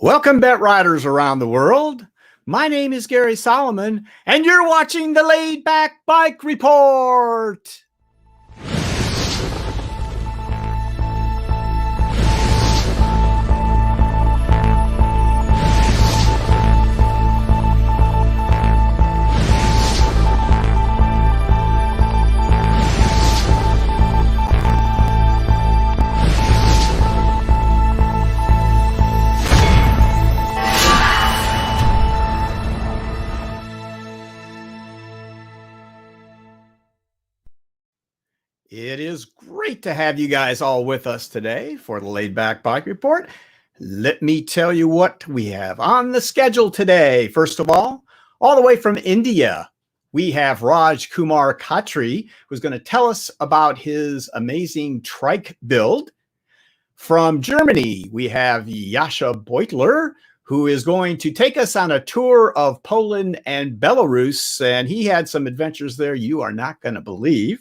Welcome, bet riders around the world. My name is Gary Solomon, and you're watching the Laidback Bike Report. It is great to have you guys all with us today for the Laidback Bike Report. Let me tell you what we have on the schedule today. First of all the way from India, we have Rajkumar Khatri, who's going to tell us about his amazing trike build. From Germany, we have Jascha Beuttler, who is going to take us on a tour of Poland and Belarus, and he had some adventures there you are not going to believe.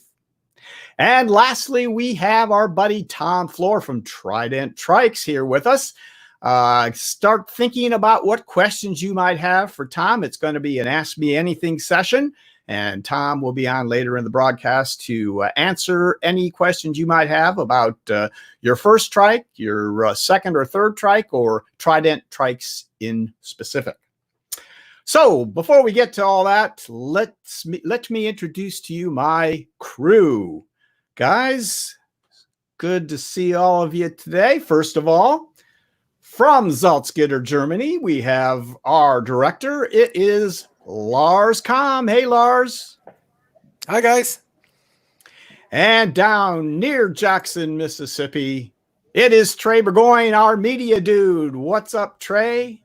And lastly, we have our buddy Tom Flohr from Trident Trikes here with us. Start thinking about what questions you might have for Tom. It's going to be an Ask Me Anything session, and Tom will be on later in the broadcast to answer any questions you might have about your first trike, your second or third trike, or Trident Trikes in specific. So before we get to all that, let me introduce to you my crew. Guys, good to see all of you today. First of all, from Salzgitter, Germany, we have our director. It is Lars Kamm. Hey, Lars. Hi, guys. And down near Jackson, Mississippi, it is Trey Burgoyne, our media dude. What's up, Trey?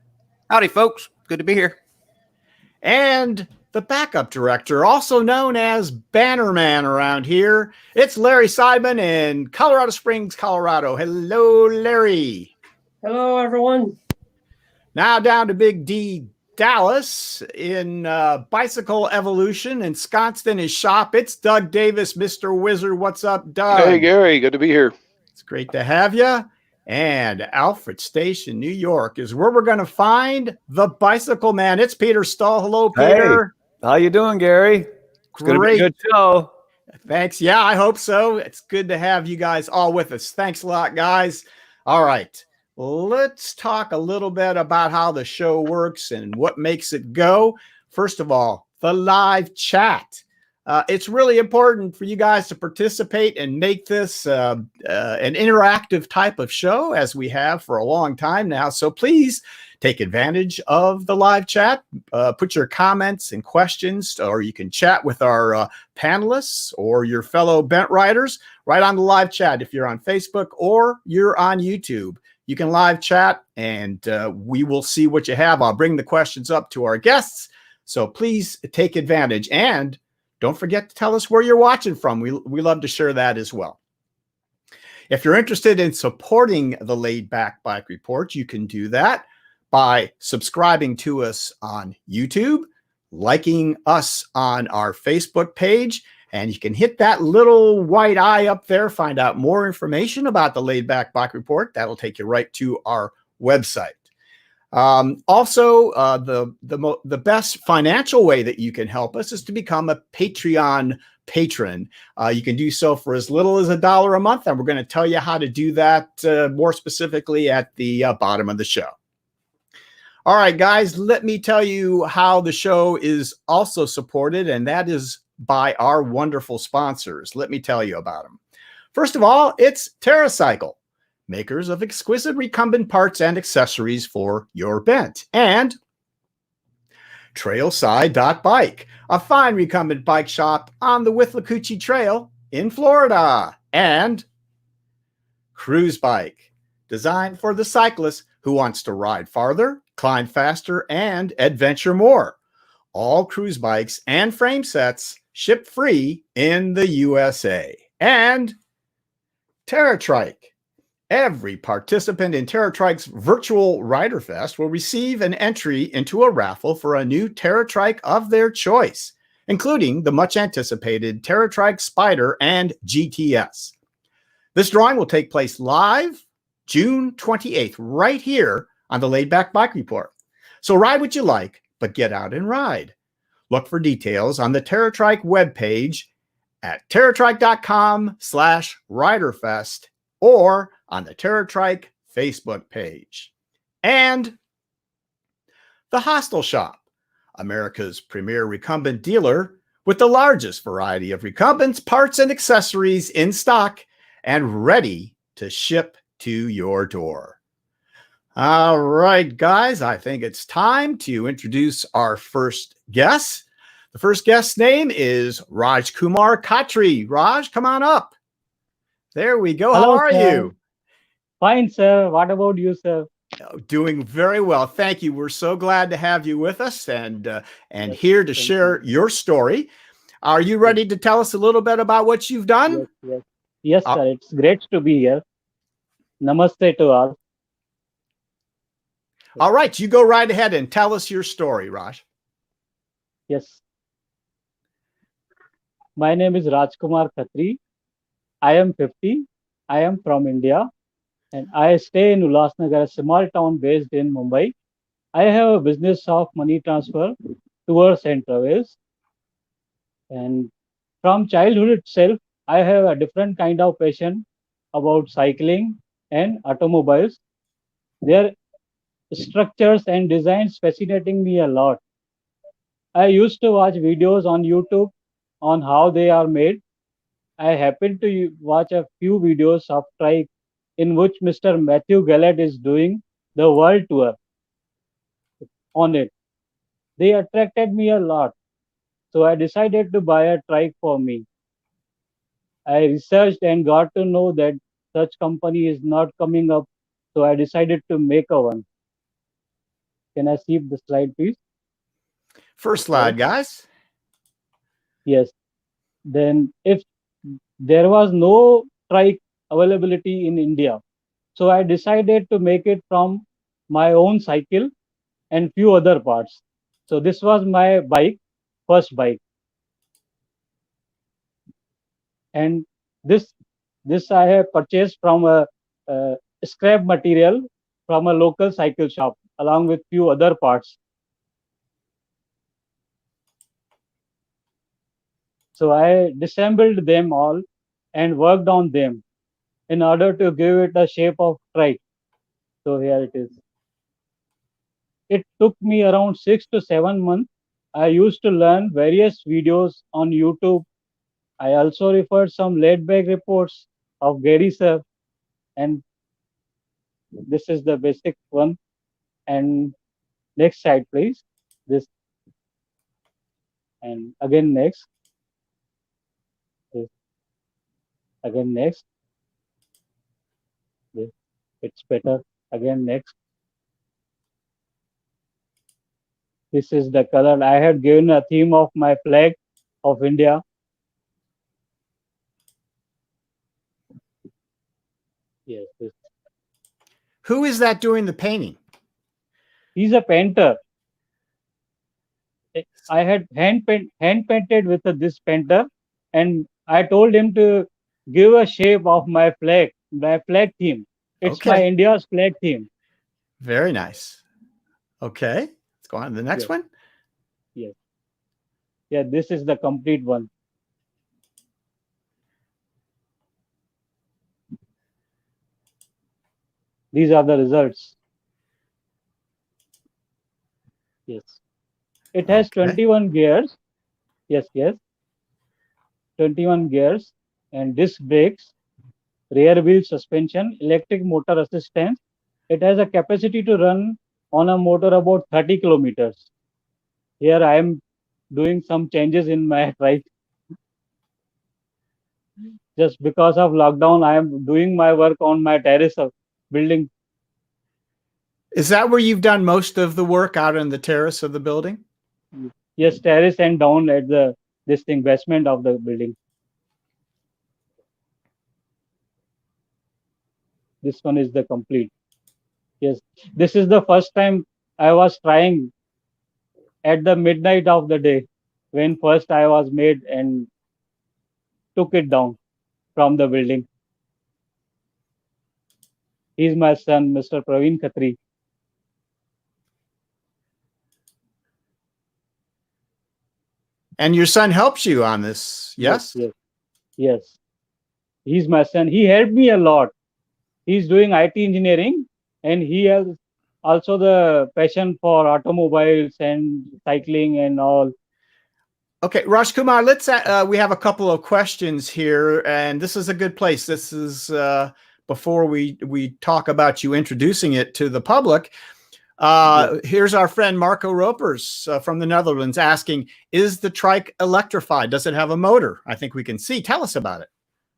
Howdy, folks. Good to be here. And the backup director, also known as Bannerman around here, it's Larry Seidman in Colorado Springs, Colorado. Hello, Larry. Hello, everyone. Now down to Big D, Dallas, in Bicycle Evolution, ensconced in his shop. It's Doug Davis, Mr. Wizard. What's up, Doug? Hey, Gary. Good to be here. It's great to have you. And Alfred Station, New York, is where we're going to find the Bicycle Man. It's Peter Stahl. Hello, Peter. Hey, how you doing, Gary? It's going to be a good show. Thanks. Yeah, I hope so. It's good to have you guys all with us. Thanks a lot, guys. All right. Let's talk a little bit about how the show works and what makes it go. First of all, the live chat. It's really important for you guys to participate and make this an interactive type of show, as we have for a long time now. So please take advantage of the live chat. Put your comments and questions, or you can chat with our panelists or your fellow bent riders right on the live chat. If you're on Facebook or you're on YouTube, you can live chat, and we will see what you have. I'll bring the questions up to our guests. So please take advantage, and don't forget to tell us where you're watching from. We love to share that as well. If you're interested in supporting the Laidback Bike Report, you can do that by subscribing to us on YouTube, liking us on our Facebook page, and you can hit that little white eye up there, find out more information about the Laidback Bike Report. That'll take you right to our website. Also, the best financial way that you can help us is to become a Patreon patron. You can do so for as little as $1 a month, and we're going to tell you how to do that more specifically at the bottom of the show. All right, guys, let me tell you how the show is also supported, and that is by our wonderful sponsors. Let me tell you about them. First of all, it's TerraCycle, makers of exquisite recumbent parts and accessories for your bent, and trailside.bike, a fine recumbent bike shop on the Withlacoochee Trail in Florida, and Cruise Bike, designed for the cyclist who wants to ride farther, climb faster, and adventure more. All cruise bikes and frame sets ship free in the USA. And TerraTrike. Every participant in TerraTrike's virtual Rider Fest will receive an entry into a raffle for a new TerraTrike of their choice, including the much anticipated TerraTrike Spider and GTS. This drawing will take place live June 28th, right here on the Laidback Bike Report. So ride what you like, but get out and ride. Look for details on the TerraTrike webpage at terratrike.com/riderfest or on the TerraTrike Facebook page. And the Hostel Shop, America's premier recumbent dealer with the largest variety of recumbents, parts, and accessories in stock and ready to ship to your door. All right, guys, I think it's time to introduce our first guest. The first guest's name is Rajkumar Khatri. Raj, come on up. There we go. Hello, How are sir. you? Fine, sir. What about you, sir? Doing very well. Thank you. We're so glad to have you with us and Yes, here to thank share you. your story. Are you ready to tell us a little bit about what you've done? Yes. Yes, Uh, sir. It's great to be here. Namaste to all. all right, you go right ahead and tell us your story, Raj. Yes. My name is Rajkumar Khatri. I am 50. I am from India and I stay in Ulhasnagar, a small town based in Mumbai. I have a business of money transfer, tours and travels. And from childhood itself, I have a different kind of passion about cycling and automobiles. Their structures and designs fascinating me a lot. I used to watch videos on YouTube on how they are made. I happened to watch a few videos of trike in which Mr. Matthew Gallet is doing the world tour on it. They attracted me a lot, so I decided to buy a trike for me. I researched and got to know that such company is not coming up, so I decided to make a one. Can I see the slide, please? First Slide. slide, guys. Yes. Then, if there was no trike availability in India, so I decided to make it from my own cycle and few other parts. So this was my bike, first bike, and this this I have purchased from a scrap material from a local cycle shop along with few other parts. So I disassembled them all and worked on them in order to give it a shape of trike. So here it is. It took me around 6 to 7 months. I used to learn various videos on YouTube. I also referred some laidback reports of Gary Sir, and this is the basic one. And next slide, please. This and again next. This again next. This it's better. Again next. This is the color. I had given a theme of my flag of India. Yes, this. Who is that doing the painting? He's a painter. I had hand painted with this painter, and I told him to give a shape of my flag theme. It's my Okay, India's flag theme. very nice. Okay, let's go on to the next Yes, one. yes, yeah. This is the complete one. These are the results. Yes, it has Okay. 21 gears. Yes, 21 gears and disc brakes, rear wheel suspension, electric motor assistance. It has a capacity to run on a motor about 30 kilometers. Here I am doing some changes in my trike. Just because of lockdown, I am doing my work on my terrace of building. Is that where you've done most of the work, out on the terrace of the building? Yes, terrace and down at the this thing basement of the building. This one is the complete. Yes, this is the first time I was trying at the midnight of the day when first I was made and took it down from the building. He's my son, Mr. Praveen Khatri. And your son helps you on this, yes? Yes. He's my son. He helped me a lot. He's doing IT engineering, and he has also the passion for automobiles and cycling and all. Okay, Rajkumar, let's we have a couple of questions here, and this is a good place. This is before we talk about you introducing it to the public. Here's our friend Marco Ropers from the Netherlands asking, is the trike electrified? Does it have a motor? I think we can see. Tell us about it.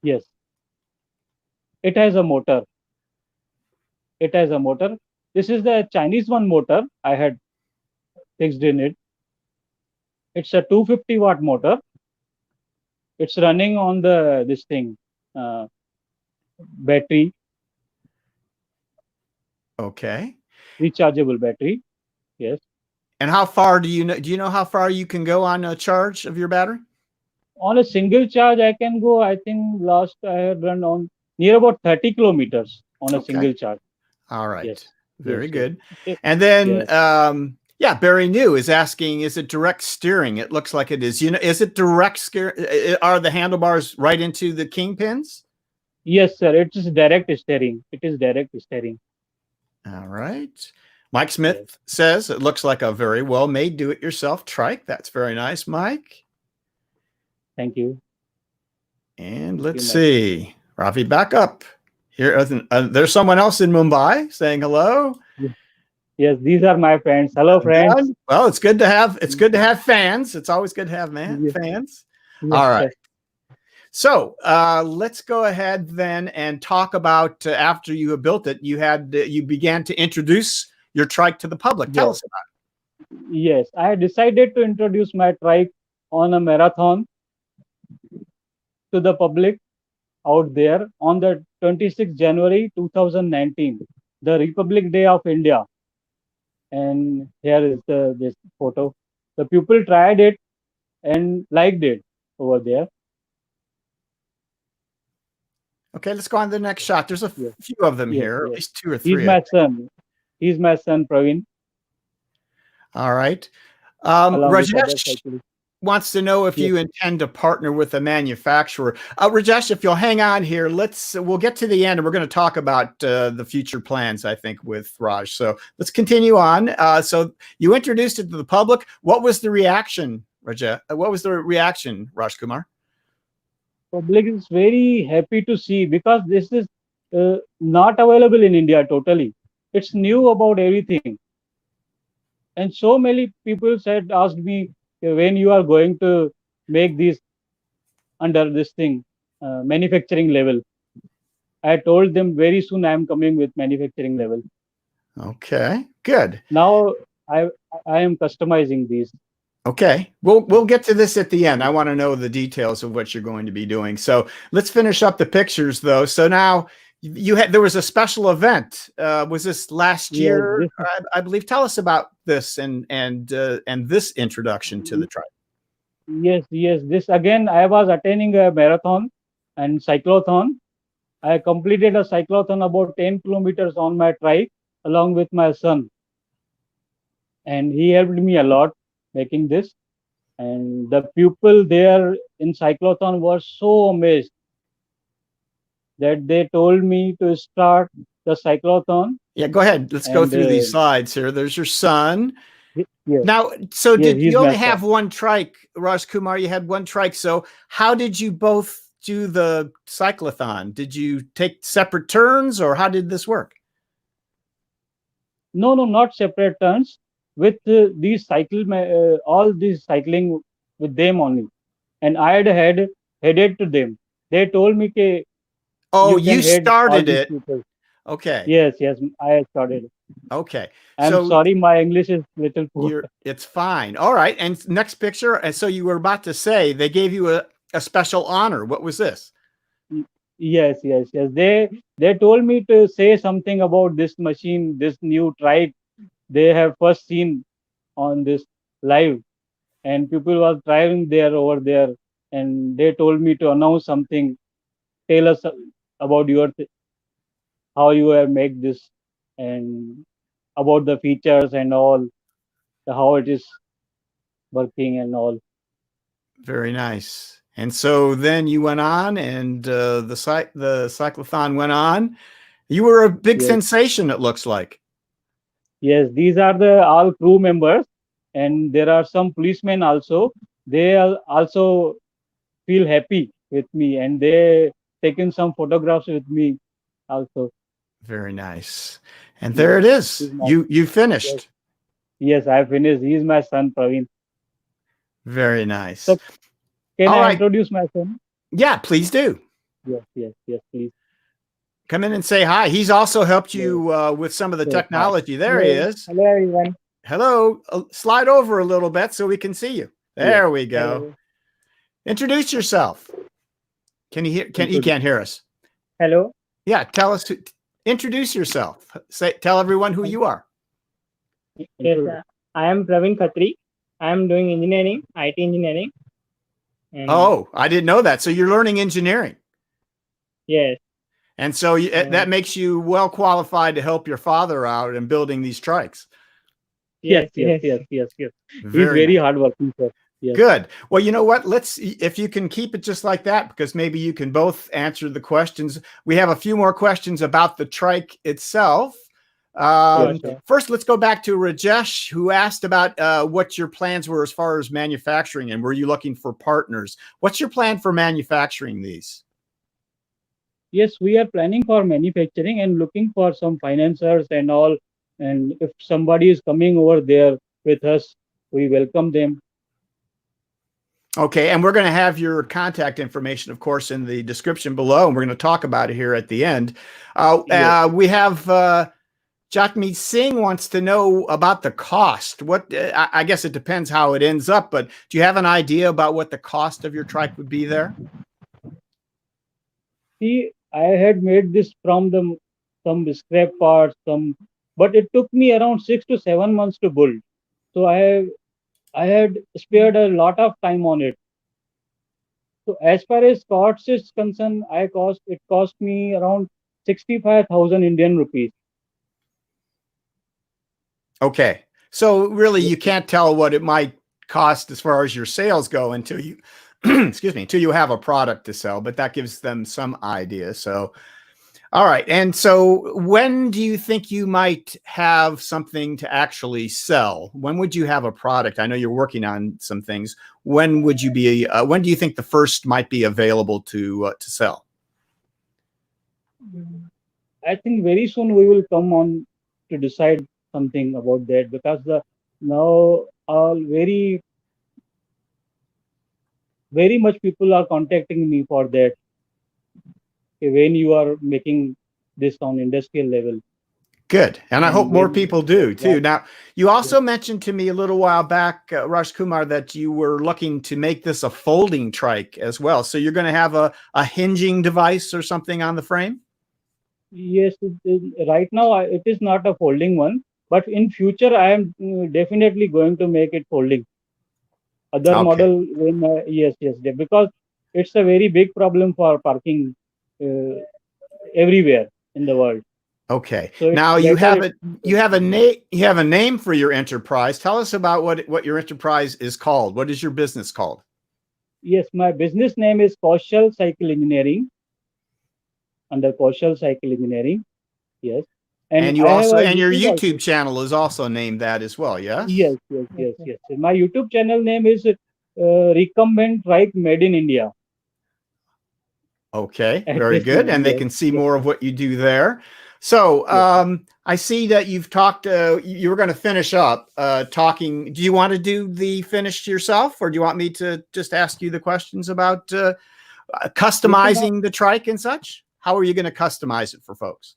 Yes, it has a motor. It has a motor. This is the Chinese one motor I had fixed in it. It's a 250-watt motor. It's running on this thing, battery, Okay. rechargeable battery. Yes. And how far do you know? Do you know how far you can go on a charge of your battery? On a single charge, I can go. I think last I had run on near about 30 kilometers on a single charge. All right. Yes. Very good. Yes. And then, yeah, Barry New is asking, is it direct steering? It looks like it is. You know, is it direct steering? Are the handlebars right into the kingpins? Yes, sir. It is direct steering. It is direct steering. All right. Mike Smith says it looks like a very well-made do-it-yourself trike. That's very nice, Mike. Thank you. And let's see. Ravi, back up. Here, there's someone else in Mumbai saying hello. Yes, these are my friends. Hello, friends. Well, it's good to have fans. It's always good to have fans. Yes, all right. So let's go ahead then and talk about after you have built it, you began to introduce your trike to the public. Tell us about it. Yes, I decided to introduce my trike on a marathon to the public out there on the 26th January 2019, the Republic Day of India. And here is this photo. The people tried it and liked it over there. Okay, let's go on to the next shot. There's a few of them here, at least 2 or 3. He's my son. He's my son, Praveen. All right. Rajesh wants to know if you intend to partner with a manufacturer. Rajesh, if you'll hang on here, we'll get to the end and we're going to talk about the future plans, I think, with Raj. So let's continue on. So you introduced it to the public. What was the reaction, Rajesh? What was the reaction, Rajkumar? Public is very happy to see because this is not available in India totally. It's new about everything. And so many people asked me when you are going to make this under this thing, manufacturing level. I told them very soon I am coming with manufacturing level. Okay, good. Now I am customizing these. Okay, we'll get to this at the end. I want to know the details of what you're going to be doing. So let's finish up the pictures, though. So now there was a special event. Was this last year? I believe. Tell us about this and this introduction to the trike. Yes. This again, I was attending a marathon and cyclothon. I completed a cyclothon about 10 kilometers on my trike along with my son, and he helped me a lot making this. And the people there in cyclothon were so amazed that they told me to start the cyclothon. Yeah, go ahead. Let's go through these slides here. There's your son. Yes. Now, so did you only have one trike, Rajkumar? You had one trike. So how did you both do the cyclothon? Did you take separate turns, or how did this work? No, not separate turns. With these all these cycling with them only, and I had headed to them. They told me, "Okay, you started it." People. Okay. Yes, I started it. Okay. I'm sorry, my English is little poor. It's fine. All right. And next picture. And so you were about to say they gave you a special honor. What was this? Yes. They told me to say something about this machine, this new trike they have first seen on this live, and people were driving over there, and they told me to announce something. Tell us about how you have made this, and about the features and all, how it is working and all. Very nice. And so then you went on, and the cyclothon went on. You were a big sensation, it looks like. Yes, these are the all crew members, and there are some policemen also. They also feel happy with me, and they taken some photographs with me also. Very nice. And there it is. You finished. Yes, I finished. He is my son, Praveen. Very nice. So, can All I right. introduce my son? Yeah, please do. Yes, please. Come in and say hi. He's also helped you with some of the technology. There he is. Hello, everyone. Hello. Slide over a little bit so we can see you. There we go. Hello. Introduce yourself. Can you hear? He can't hear us. Hello. Yeah, tell us. Introduce yourself. Tell everyone who you are. Yes, I am Praveen Khatri. I am doing engineering, IT engineering. Oh, I didn't know that. So you're learning engineering. Yes. And so that makes you well qualified to help your father out in building these trikes. Yes. He's very hardworking, sir. Yes. Good. Well, you know what? If you can keep it just like that, because maybe you can both answer the questions. We have a few more questions about the trike itself. First, let's go back to Rajesh, who asked about what your plans were as far as manufacturing, and were you looking for partners? What's your plan for manufacturing these? Yes, we are planning for manufacturing and looking for some financiers and all. And if somebody is coming over there with us, we welcome them. Okay, and we're going to have your contact information, of course, in the description below, and we're going to talk about it here at the end. We have Jatmeet Singh wants to know about the cost. I guess it depends how it ends up, but do you have an idea about what the cost of your trike would be there? See, I had made this from some scrap parts, but it took me around 6 to 7 months to build. So I had spared a lot of time on it. So as far as cost is concerned, it cost me around 65,000 Indian rupees. Okay, so really you can't tell what it might cost as far as your sales go until you, until you have a product to sell, but that gives them some idea. So, all right. And so when do you think you might have something to actually sell? When would you have a product? I know you're working on some things. When would you be, when do you think the first might be available to sell? I think very soon we will come on to decide something about that, because now all very much people are contacting me for that. When you are making this on industrial level. Good. And I hope more people do too. Now, you also mentioned to me a little while back, Rajkumar, that you were looking to make this a folding trike as well. So you're going to have a hinging device or something on the frame? Yes, right now it is not a folding one, but in future I am definitely going to make it folding. Other model, yes, because it's a very big problem for parking everywhere in the world. Okay. So now you have a name for your enterprise. Tell us about what your enterprise is called. What is your business called? Yes, my business name is Kaushal Cycle Engineering. Under Kaushal Cycle Engineering. Yes. And you also, and your YouTube channel is also named that as well, yes? Yes. My YouTube channel name is Recumbent Trike Made in India. Okay, very good. And they can see more of what you do there. So I see that you've talked, you were going to finish up talking. Do you want to do the finish yourself, or do you want me to just ask you the questions about customizing the trike and such? How are you going to customize it for folks?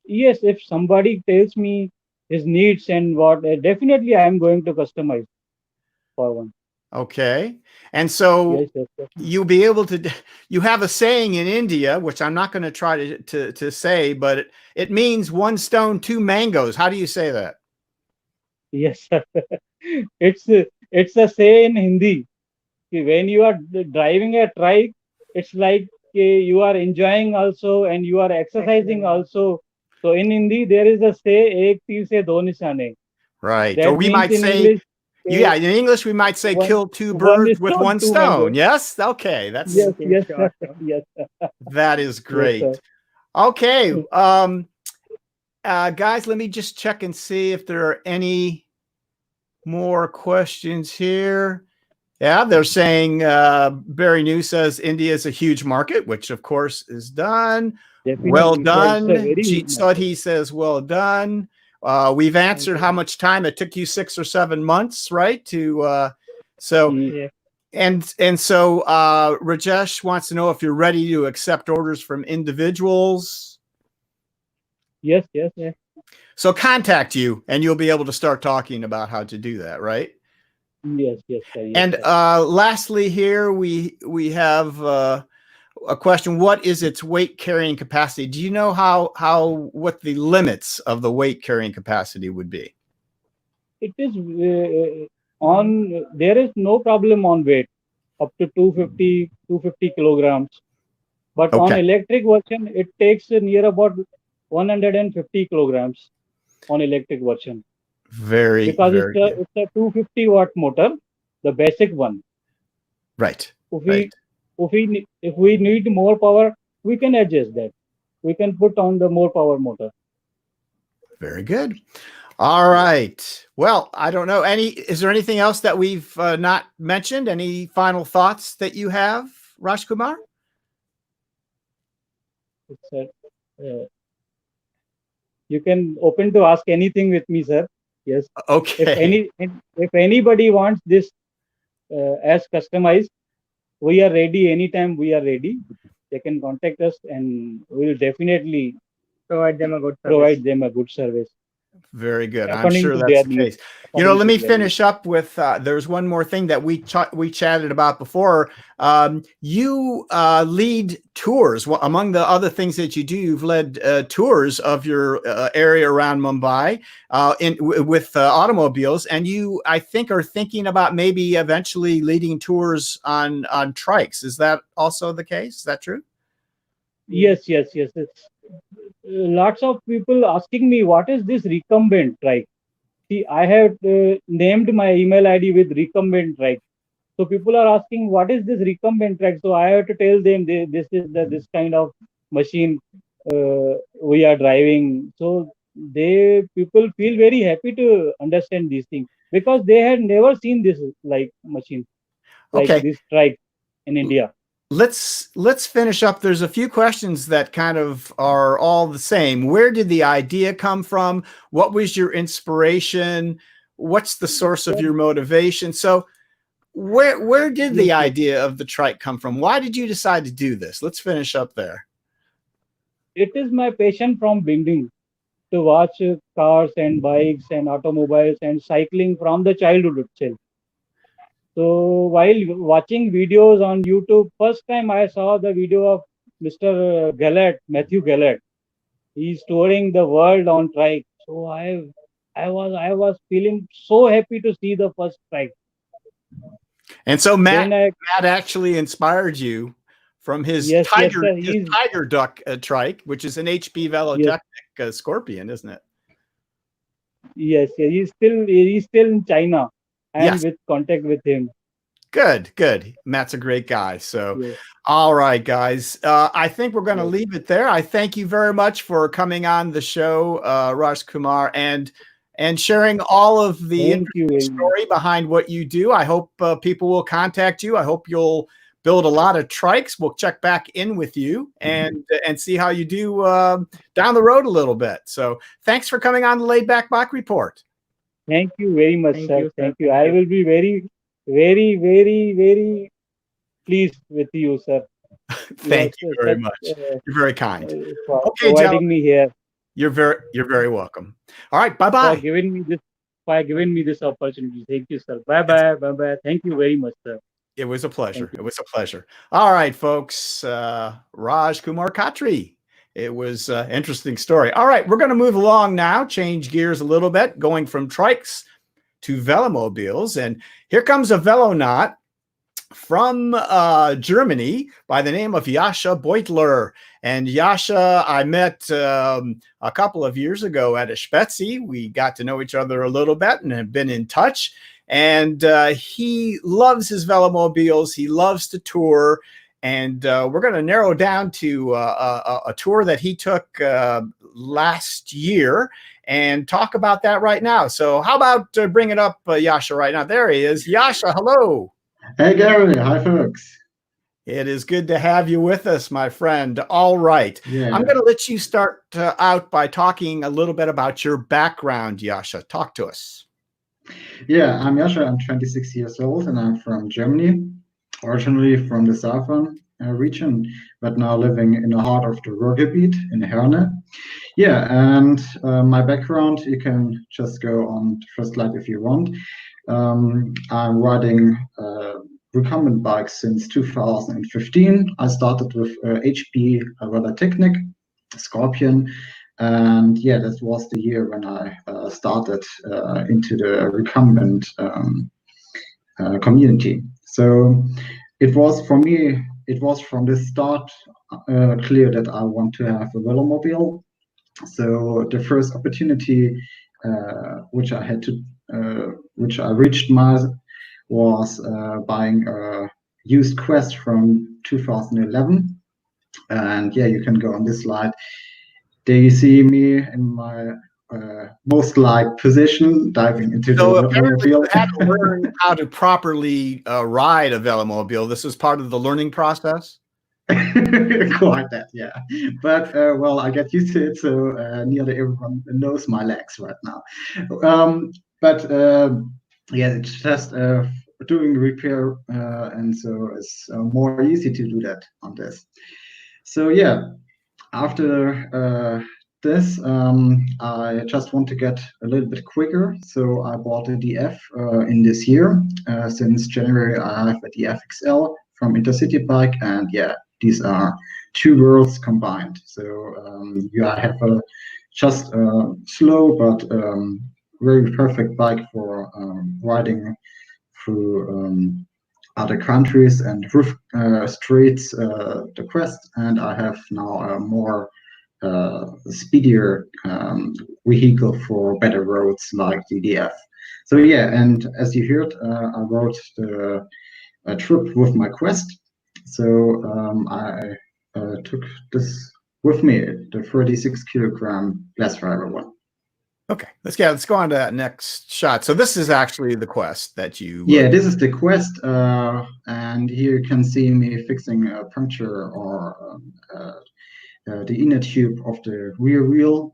Yes, if somebody tells me his needs and what, definitely I am going to customize for one. Okay. And so you'll be able to, you have a saying in India, which I'm not going to try to say, but it means one stone, two mangoes. How do you say that? Yes, it's a say in Hindi. When you are driving a trike, it's like you are enjoying also and you are exercising also. So in Hindi, there is a say, ek tir se do nishane. Right. Or we might say, Yeah, in English we might say kill two one birds with one two stone. birds. Yes, okay, that's Yes, yes, sir. Yes, that is yes, great. sir. Okay, guys, let me just check and see if there are any more questions here. Yeah, they're saying Barry New says India is a huge market, which of course is done. Definitely, Well it's a done. very Jeet huge market. Sodhi says well done. We've answered how much time it took you, 6 or 7 months, right? To so Yeah. and so Rajesh wants to know if you're ready to accept orders from individuals. Yes, yes, yes. So contact you and you'll be able to start talking about how to do that, right? Yes, yes, sir. Yes, And sir. lastly here we have a question. What is its weight carrying capacity? Do you know what the limits of the weight carrying capacity would be? It is there is no problem on weight up to 250 kilograms. But on Okay. electric version, it takes near about 150 kilograms on electric version. Because Very good. it's a 250 watt motor, the basic one. Right. If we need more power, we can adjust that. We can put on the more power motor. Very good. All right. Well, I don't know. Is there anything else that we've not mentioned? Any final thoughts that you have, Rajkumar? You can open to ask anything with me, sir. Yes. Okay. If anybody wants this as customized, we are ready. Anytime we are ready, they can contact us, and we will definitely provide them a good service. Very good. I'm According sure to that's their the needs. case. You know, let me finish up with there's one more thing that we chatted about before. You lead tours. Well, among the other things that you do, you've led tours of your area around Mumbai with automobiles, and you, I think, are thinking about maybe eventually leading tours on trikes. Is that also the case? Is that true? Yes, yes, yes. It's lots of people asking me, what is this recumbent trike? See, I have named my email ID with recumbent trike. So people are asking, what is this recumbent trike? So I have to tell them this is this kind of machine we are driving. So people feel very happy to understand these things because they had never seen this like machine, like this trike in India. Let's finish up. There's a few questions that kind of are all the same. Where did the idea come from? What was your inspiration? What's the source of your motivation? So where did the idea of the trike come from? Why did you decide to do this? Let's finish up there. It is my passion from beginning to watch cars and bikes and automobiles and cycling from the childhood itself. So while watching videos on YouTube, first time I saw the video of Mr. Matthew Gallett. He's touring the world on trike. So I was feeling so happy to see the first trike. And so Matt actually inspired you from his Tiger Duck trike, which is an HP Velotechnic Scorpion, isn't it? Yes, he's still in China. I am with contact with him. Good. Matt's a great guy. So, all right, guys. I think we're going to leave it there. I thank you very much for coming on the show, Rajkumar, and sharing all of the interesting story behind what you do. I hope people will contact you. I hope you'll build a lot of trikes. We'll check back in with you and see how you do down the road a little bit. So thanks for coming on the Laidback Bike Report. Thank you very much, sir. Thank you. I will be very, very, very, very pleased with you, sir. Thank you very much. You're very kind. For providing me here. You're very welcome. All right, bye-bye. For giving me this opportunity. Thank you, sir. Bye-bye. Bye-bye. Thank you very much, sir. It was a pleasure. It was a pleasure. All right, folks. Rajkumar Khatri. It was an interesting story. All right, we're going to move along now, change gears a little bit, going from trikes to velomobiles. And here comes a velonaut from Germany by the name of Jascha Beuttler. And Jascha, I met a couple of years ago at a Spezi. We got to know each other a little bit and have been in touch. and he loves his velomobiles. He loves to tour, and we're going to narrow down to a tour that he took last year and talk about that right now. So how about bringing up Jascha right now? There he is. Jascha, hello. Hey, Gary. Hi, folks. It is good to have you with us, my friend. All right. Yeah. I'm going to let you start out by talking a little bit about your background, Jascha. Talk to us. Yeah, I'm Jascha. I'm 26 years old, and I'm from Germany, originally from the southern region, but now living in the heart of the Ruhrgebiet in Herne. Yeah, and my background, you can just go on the first slide if you want. I'm riding recumbent bikes since 2015. I started with HP Rudder Technic, Scorpion, and yeah, that was the year when I started into the recumbent community. So it was for me, it was from the start clear that I want to have a velomobile. So the first opportunity which I had to, which I reached was buying a used Quest from 2011. And yeah, you can go on this slide. There you see me in my most like position, diving into the apparently velomobile. You had to learn how to properly ride a velomobile. This was part of the learning process. Quite that, yeah. But well, I get used to it, so nearly everyone knows my legs right now. Yeah, it's just doing repair, and so it's more easy to do that on this. So yeah, after this, I just want to get a little bit quicker, so I bought a DF in this year. Since January, I have a DF XL from Intercity Bike, and yeah, these are two worlds combined. So yeah, I have a just slow but very perfect bike for riding through other countries and roof streets, the Quest, and I have now a more speedier vehicle for better roads like the DF. So yeah, and as you heard, I rode the trip with my Quest. So I took this with me, the 36 kilogram glass fiber one. Okay, let's go on to that next shot. So this is actually the Quest that you. Yeah, this is the Quest, and here you can see me fixing a puncture or the inner tube of the rear wheel.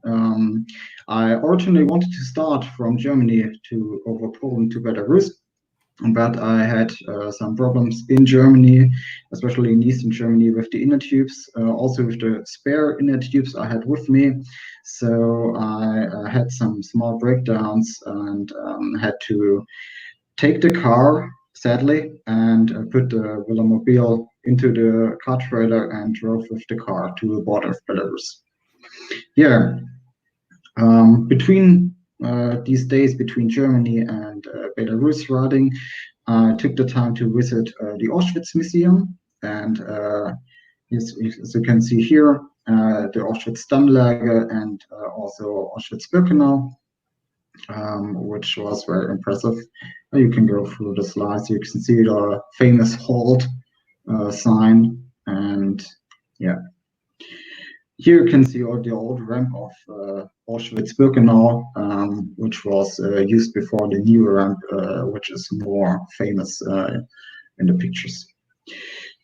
I originally wanted to start from Germany to over Poland to Belarus, but I had some problems in Germany, especially in Eastern Germany, with the inner tubes, also with the spare inner tubes I had with me. So I had some small breakdowns and had to take the car, sadly, and put the velomobile into the car trailer and drove with the car to the border of Belarus. Yeah, between these days between Germany and Belarus riding, I took the time to visit the Auschwitz Museum, and as you can see here, the Auschwitz Stammlager and also Auschwitz-Birkenau, which was very impressive. You can go through the slides. You can see the famous halt sign, and yeah. Here you can see all the old ramp of Auschwitz-Birkenau, which was used before the new ramp, which is more famous in the pictures.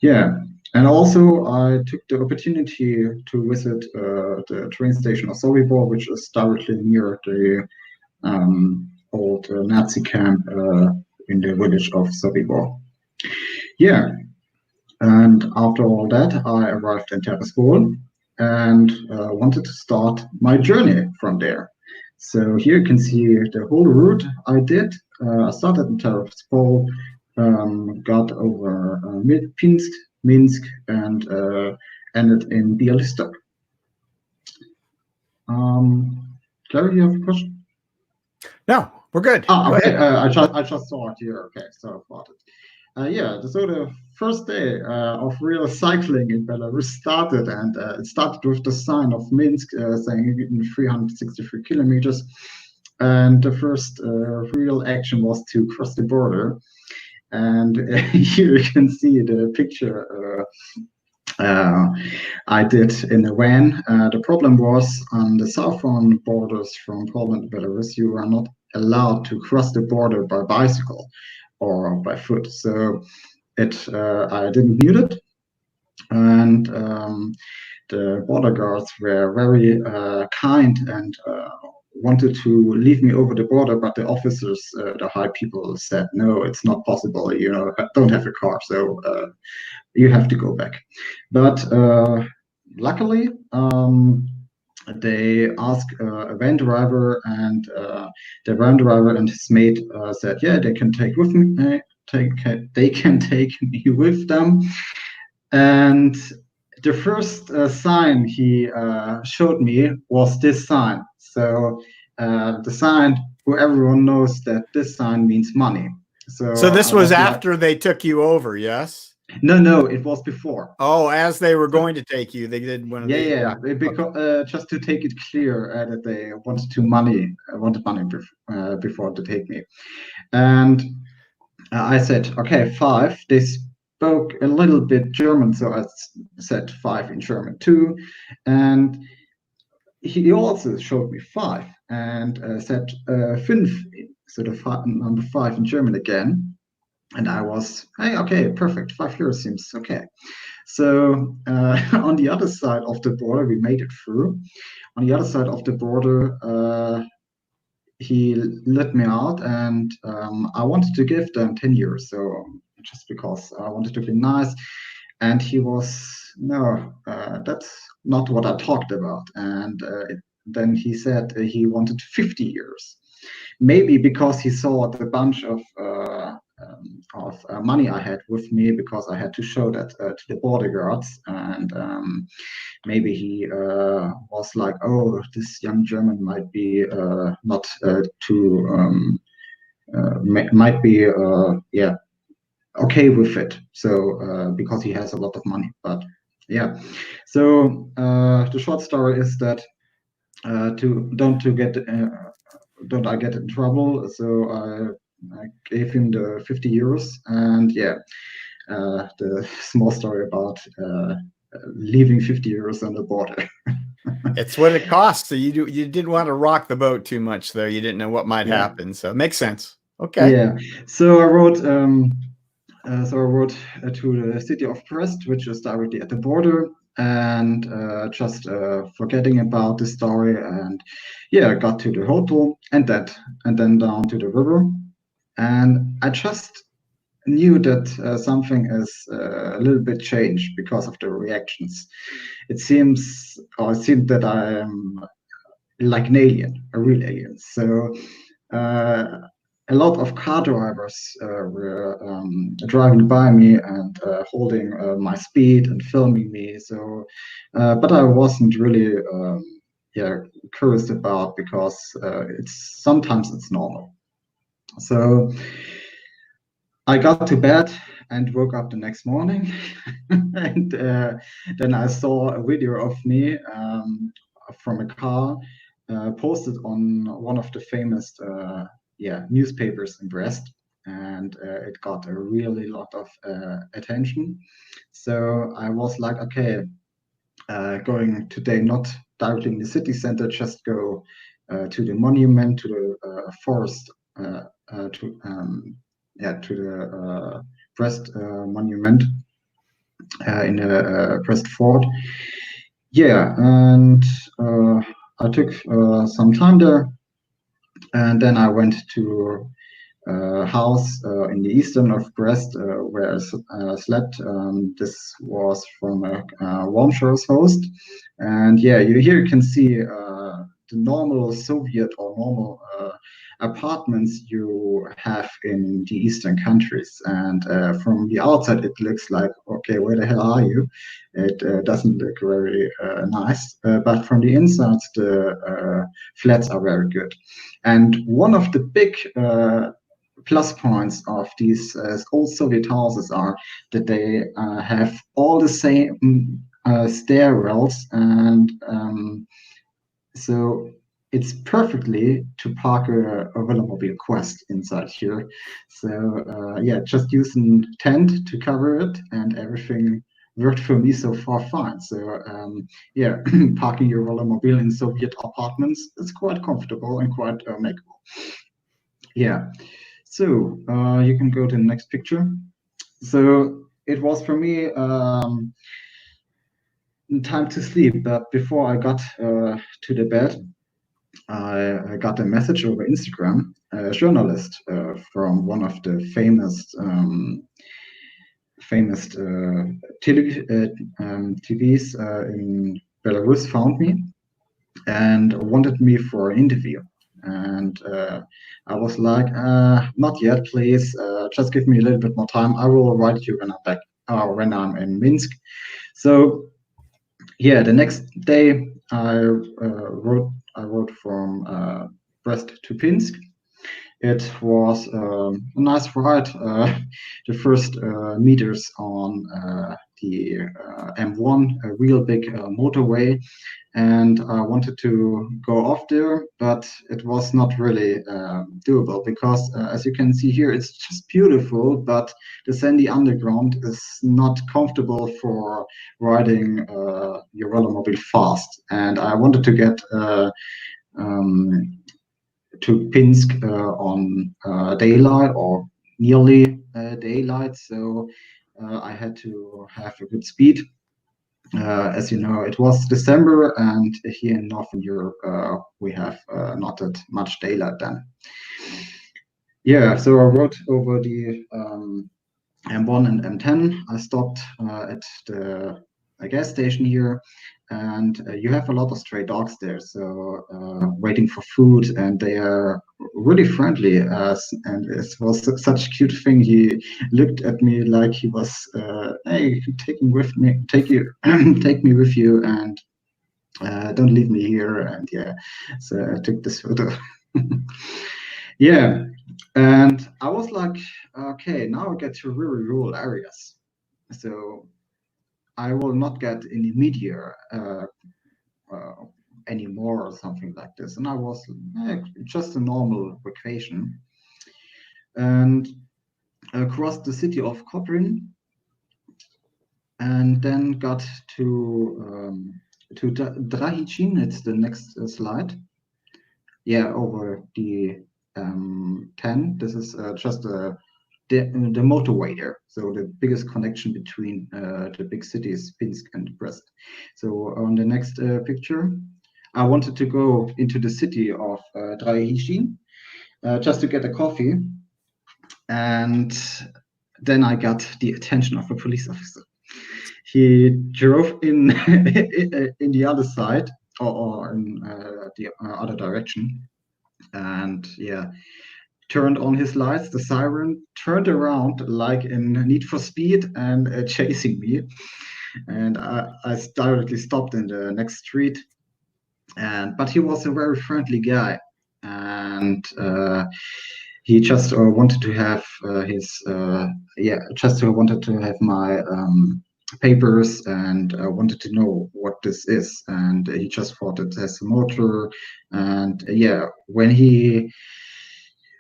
Yeah, and also I took the opportunity to visit the train station of Sobibor, which is directly near the old Nazi camp in the village of Sobibor. Yeah, and after all that, I arrived in Terespol and wanted to start my journey from there. So here you can see the whole route I did. I started in Terespol, got over Minsk, and ended in Bialystok. Clary, you have a question? No, we're good. Oh, okay. I just saw it here. Okay, so about it. Yeah, so the first day of real cycling in Belarus started, and it started with the sign of Minsk saying 363 kilometers. and the first real action was to cross the border. And here you can see the picture I did in a van. The problem was on the southern borders from Poland and Belarus, you are not allowed to cross the border by bicycle or by foot. So I didn't need it. And the border guards were very kind and wanted to leave me over the border, but the officers, the high people, said, no, it's not possible. You know, I don't have a car, so you have to go back. But luckily, they asked a van driver, and the van driver and his mate said, yeah, they can take with me. They can take me with them. And the first sign he showed me was this sign. So the sign, who everyone knows that this sign means money. So this was after they took you over, yes? No, it was before. Oh, as they were going to take you, they did one of these. Yeah. Because just to take it clear that they wanted money before to take me, and I said, okay, 5. They spoke a little bit German, so I said 5 in German too, and he also showed me 5 and said 5, so the number 5 in German again. And I was, hey, okay, perfect. €5 seems okay. So on the other side of the border, we made it through. On the other side of the border, he let me out, and I wanted to give them €10. So just because I wanted to be nice. And he was, no, that's not what I talked about. And then he said he wanted €50. Maybe because he saw the bunch of money I had with me, because I had to show that to the border guards, and maybe he was like, oh, this young German might be not too might be okay with it. So because he has a lot of money, but yeah. So the short story is that don't I get in trouble? So I gave him the €50, and yeah, the small story about leaving €50 on the border. It's what it costs. So you didn't want to rock the boat too much there. You didn't know what might happen. So it makes sense. Okay. Yeah. So I wrote. To the city of Brest, which is directly at the border, and just forgetting about the story, and yeah, I got to the hotel and then down to the river, and I just knew that something is a little bit changed because of the reactions. It seemed that I am like an alien, a real alien. So a lot of car drivers were driving by me and holding my speed and filming me. So, but I wasn't really curious about, because sometimes it's normal. So I got to bed and woke up the next morning, and then I saw a video of me from a car posted on one of the famous newspapers in Brest, and it got a really lot of attention. So I was like, okay, going today not directly in the city center, just go to the monument, to the forest, to the Brest monument in the Brest fort. Yeah, and I took some time there, and then I went to a house in the eastern of Brest where I slept. This was from a warm shores host, and yeah, here you can see the normal Soviet or normal apartments you have in the eastern countries, and from the outside it looks like, okay, where the hell are you? It doesn't look very nice, but from the inside the flats are very good. And one of the big plus points of these old Soviet houses are that they have all the same stairwells, and so it's perfectly to park a Velomobile Quest inside here. So yeah, just using tent to cover it, and everything worked for me so far fine. So yeah, parking your Velomobile in Soviet apartments is quite comfortable and quite makeable. Yeah. So you can go to the next picture. So it was for me time to sleep, but before I got to the bed, I got a message over Instagram. A journalist from one of the famous TVs in Belarus found me and wanted me for an interview. And I was like, not yet, please. Just give me a little bit more time. I will write you when I'm back, when I'm in Minsk. So yeah, the next day I wrote from Brest to Pinsk. It was a nice ride. The first meters on the M1, a real big motorway, and I wanted to go off there, but it was not really doable because, as you can see here, it's just beautiful, but the sandy underground is not comfortable for riding your Velomobile fast. And I wanted to get to Pinsk on daylight or nearly daylight, so I had to have a good speed. As you know, it was December, and here in Northern Europe, we have not that much daylight then. Yeah, so I rode over the M1 and M10. I stopped at the gas station here, and you have a lot of stray dogs there, so waiting for food, and they are really friendly. And it was such a cute thing. He looked at me like he was, "Hey, take me with me, take me with you, and don't leave me here." And yeah, so I took this photo. Yeah, and I was like, okay, now I get to really rural areas, so I will not get any media anymore or something like this. And I was just a normal vacation, and across the city of Kotrin, and then got to Drahichin. It's the next slide. Yeah, over the 10. This is just the motorway there, so the biggest connection between the big cities, Pinsk and Brest. So on the next picture, I wanted to go into the city of Drahichin just to get a coffee, and then I got the attention of a police officer. He drove in in the other side, or in the other direction, and yeah, turned on his lights, the siren, turned around like in Need for Speed, and chasing me. And I directly stopped in the next street. But he was a very friendly guy, and he just wanted to have wanted to have my papers, and wanted to know what this is. And he just thought it has a motor. And yeah, when he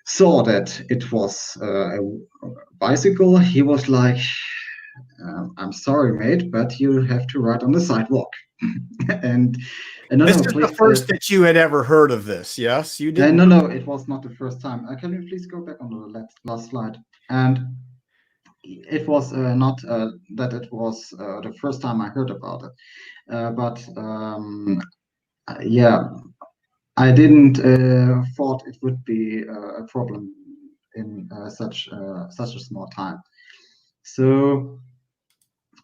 saw that it was a bicycle, he was like, "I'm sorry, mate, but you have to ride on the sidewalk." and no, this no, is please, the first that you had ever heard of this. Yes, you did. no, it was not the first time. Can you please go back on the last slide? And it was not that it was the first time I heard about it, but yeah, I didn't thought it would be a problem in such a small time. So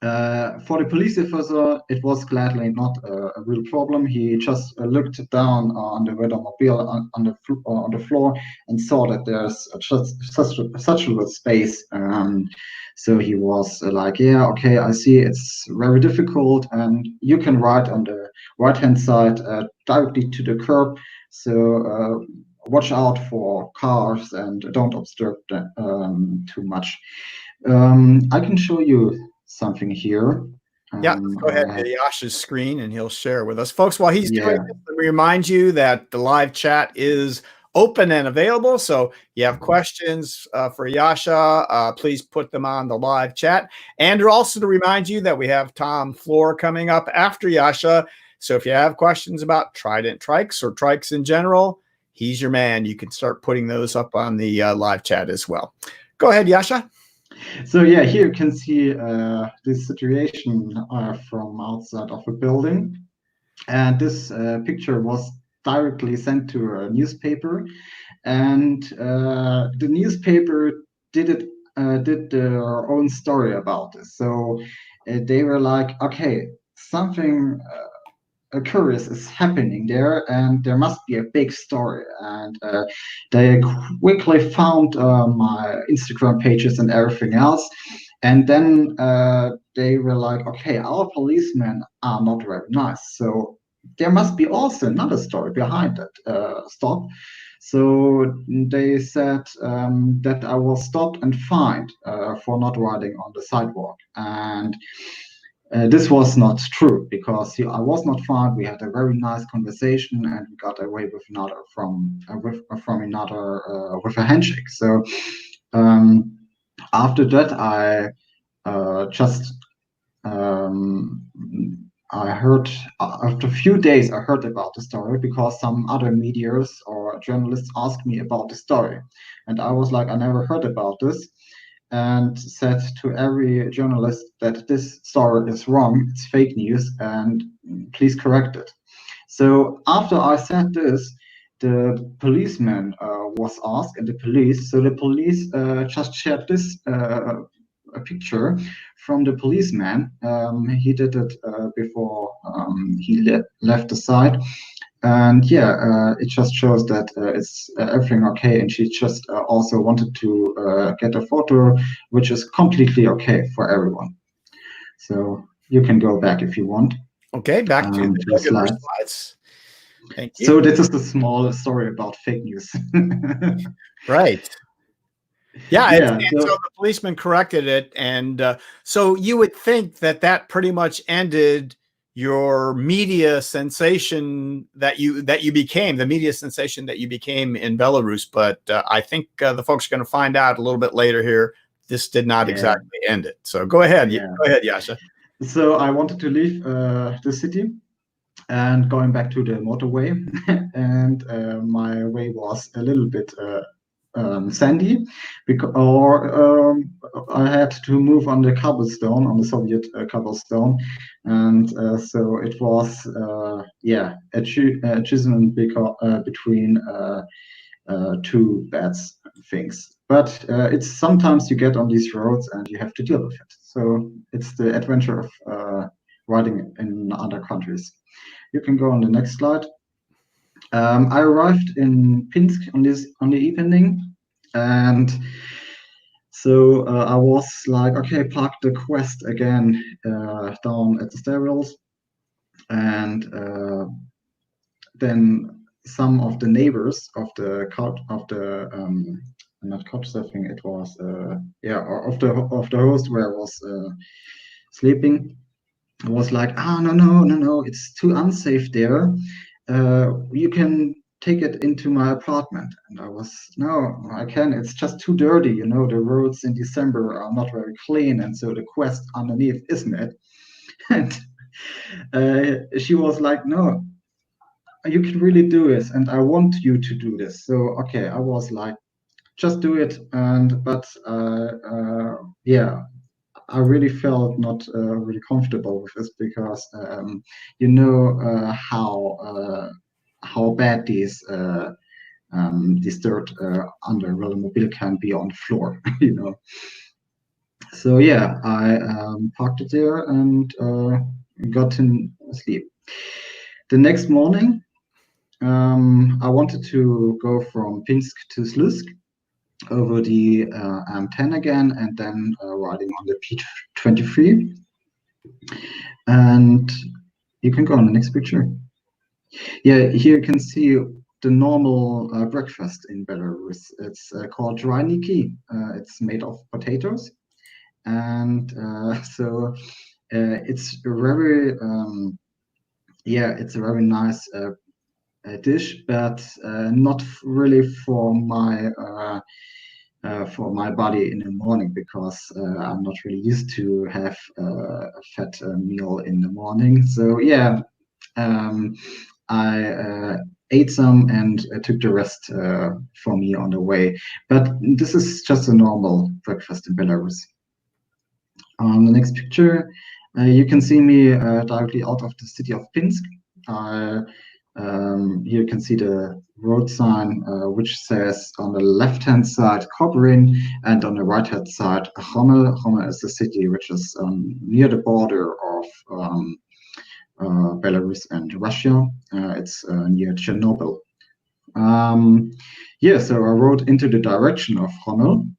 for the police officer, it was gladly not a real problem. He just looked down on the Velomobile on the floor and saw that there's just such a little space. So he was like, "Yeah, okay, I see. It's very difficult, and you can ride on the right-hand side directly to the curb. So watch out for cars and don't obstruct too much." I can show you something here. Yeah, let's go ahead to Jascha's screen and he'll share with us. Folks, while he's doing this, let me remind you that the live chat is open and available. So you have questions for Jascha, please put them on the live chat. And also to remind you that we have Tom Flohr coming up after Jascha. So if you have questions about Trident Trikes or trikes in general, he's your man. You can start putting those up on the live chat as well. Go ahead, Jascha. So yeah, here you can see this situation from outside of a building. And this picture was directly sent to a newspaper. And the newspaper did their own story about this. So they were like, okay, something curious is happening there, and there must be a big story. And they quickly found my Instagram pages and everything else. And then they were like, okay, our policemen are not very nice. So there must be also another story behind that stop. So they said that I was stopped and fined for not riding on the sidewalk. And this was not true because I was not fined. We had a very nice conversation and we got away with another with a handshake. So after that, I heard after a few days I heard about the story because some other medias or journalists asked me about the story, and I was like, I never heard about this, and said to every journalist that this story is wrong, it's fake news, and please correct it. So after I said this, the policeman was asked, and the police just shared this a picture from the policeman. He did it before he left the site. And yeah, it just shows that it's everything okay. And she just also wanted to get a photo, which is completely okay for everyone. So you can go back if you want. Okay, back to the regular slides. Thank you. So this is the small story about fake news. Right. Yeah, so the policeman corrected it, and so you would think that that pretty much ended your media sensation that you became, the media sensation that you became in Belarus. But I think the folks are going to find out a little bit later here. This did not exactly end it. So go ahead. Go ahead, Jascha. So I wanted to leave the city and going back to the motorway, and my way was a little bit sandy, I had to move on the cobblestone, on the Soviet cobblestone, and so it was a chisel between two bad things. But it's sometimes you get on these roads and you have to deal with it. So it's the adventure of riding in other countries. You can go on the next slide. I arrived in Pinsk on the evening, and so I was like, okay, park the Quest again down at the stairwells, and then some of the neighbors of the not couch surfing, it was of the host where I was sleeping, was like, no, it's too unsafe there. You can take it into my apartment. And I was, no, I can. It's just too dirty. You know, the roads in December are not very clean. And so the Quest underneath is met. And she was like, no, you can really do this. And I want you to do this. So, okay, I was like, just do it. But I really felt not really comfortable with this because you know how bad these dirt under Velomobile can be on the floor, you know. So yeah, I parked it there and got in sleep. The next morning, I wanted to go from Pinsk to Slutsk over the M10 again, and then riding on the P23. And you can go on the next picture. Yeah, here you can see the normal breakfast in Belarus. It's called draniki. It's made of potatoes, and so it's a very it's a very nice dish, but not really for my body in the morning, because I'm not really used to have a fat meal in the morning. So yeah, I ate some and took the rest for me on the way. But this is just a normal breakfast in Belarus. On the next picture, you can see me directly out of the city of Pinsk. Here you can see the road sign, which says on the left-hand side Kobrin, and on the right-hand side Homel. Homel is the city which is near the border of Belarus and Russia. It's near Chernobyl. So I rode into the direction of Homel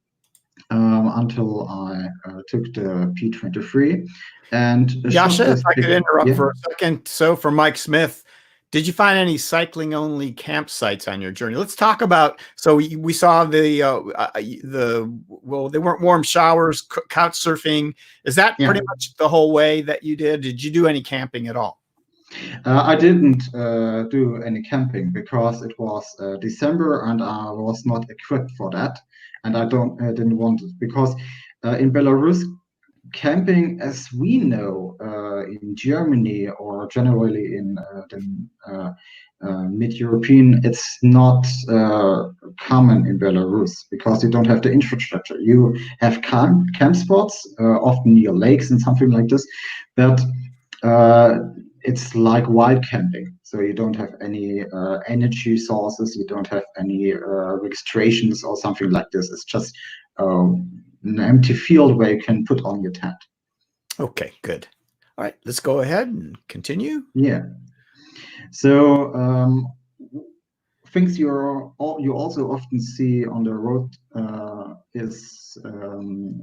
until I took the P23. And Jascha, if I could interrupt for a second. So for Mike Smith, did you find any cycling only campsites on your journey? Let's talk about, so we saw they weren't warm showers, couch surfing. Is that pretty much the whole way that you did? Did you do any camping at all? I didn't do any camping because it was December and I was not equipped for that, and I didn't want it, because in Belarus, camping as we know in Germany or generally in the mid-European, it's not common in Belarus because you don't have the infrastructure. You have camp spots, often near lakes and something like this, but it's like wild camping. So you don't have any energy sources, you don't have any registrations or something like this. It's just an empty field where you can put on your tent. Okay, good. All right, let's go ahead and continue. Yeah. So things you also often see on the road is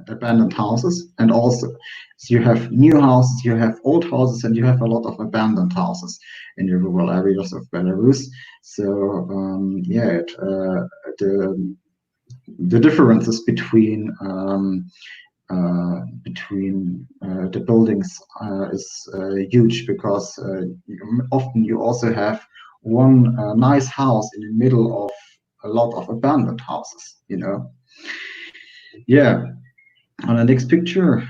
abandoned houses, and also so you have new houses, you have old houses, and you have a lot of abandoned houses in the rural areas of Belarus. So the differences between the buildings is huge, because often you also have one nice house in the middle of a lot of abandoned houses, Yeah. On the next picture,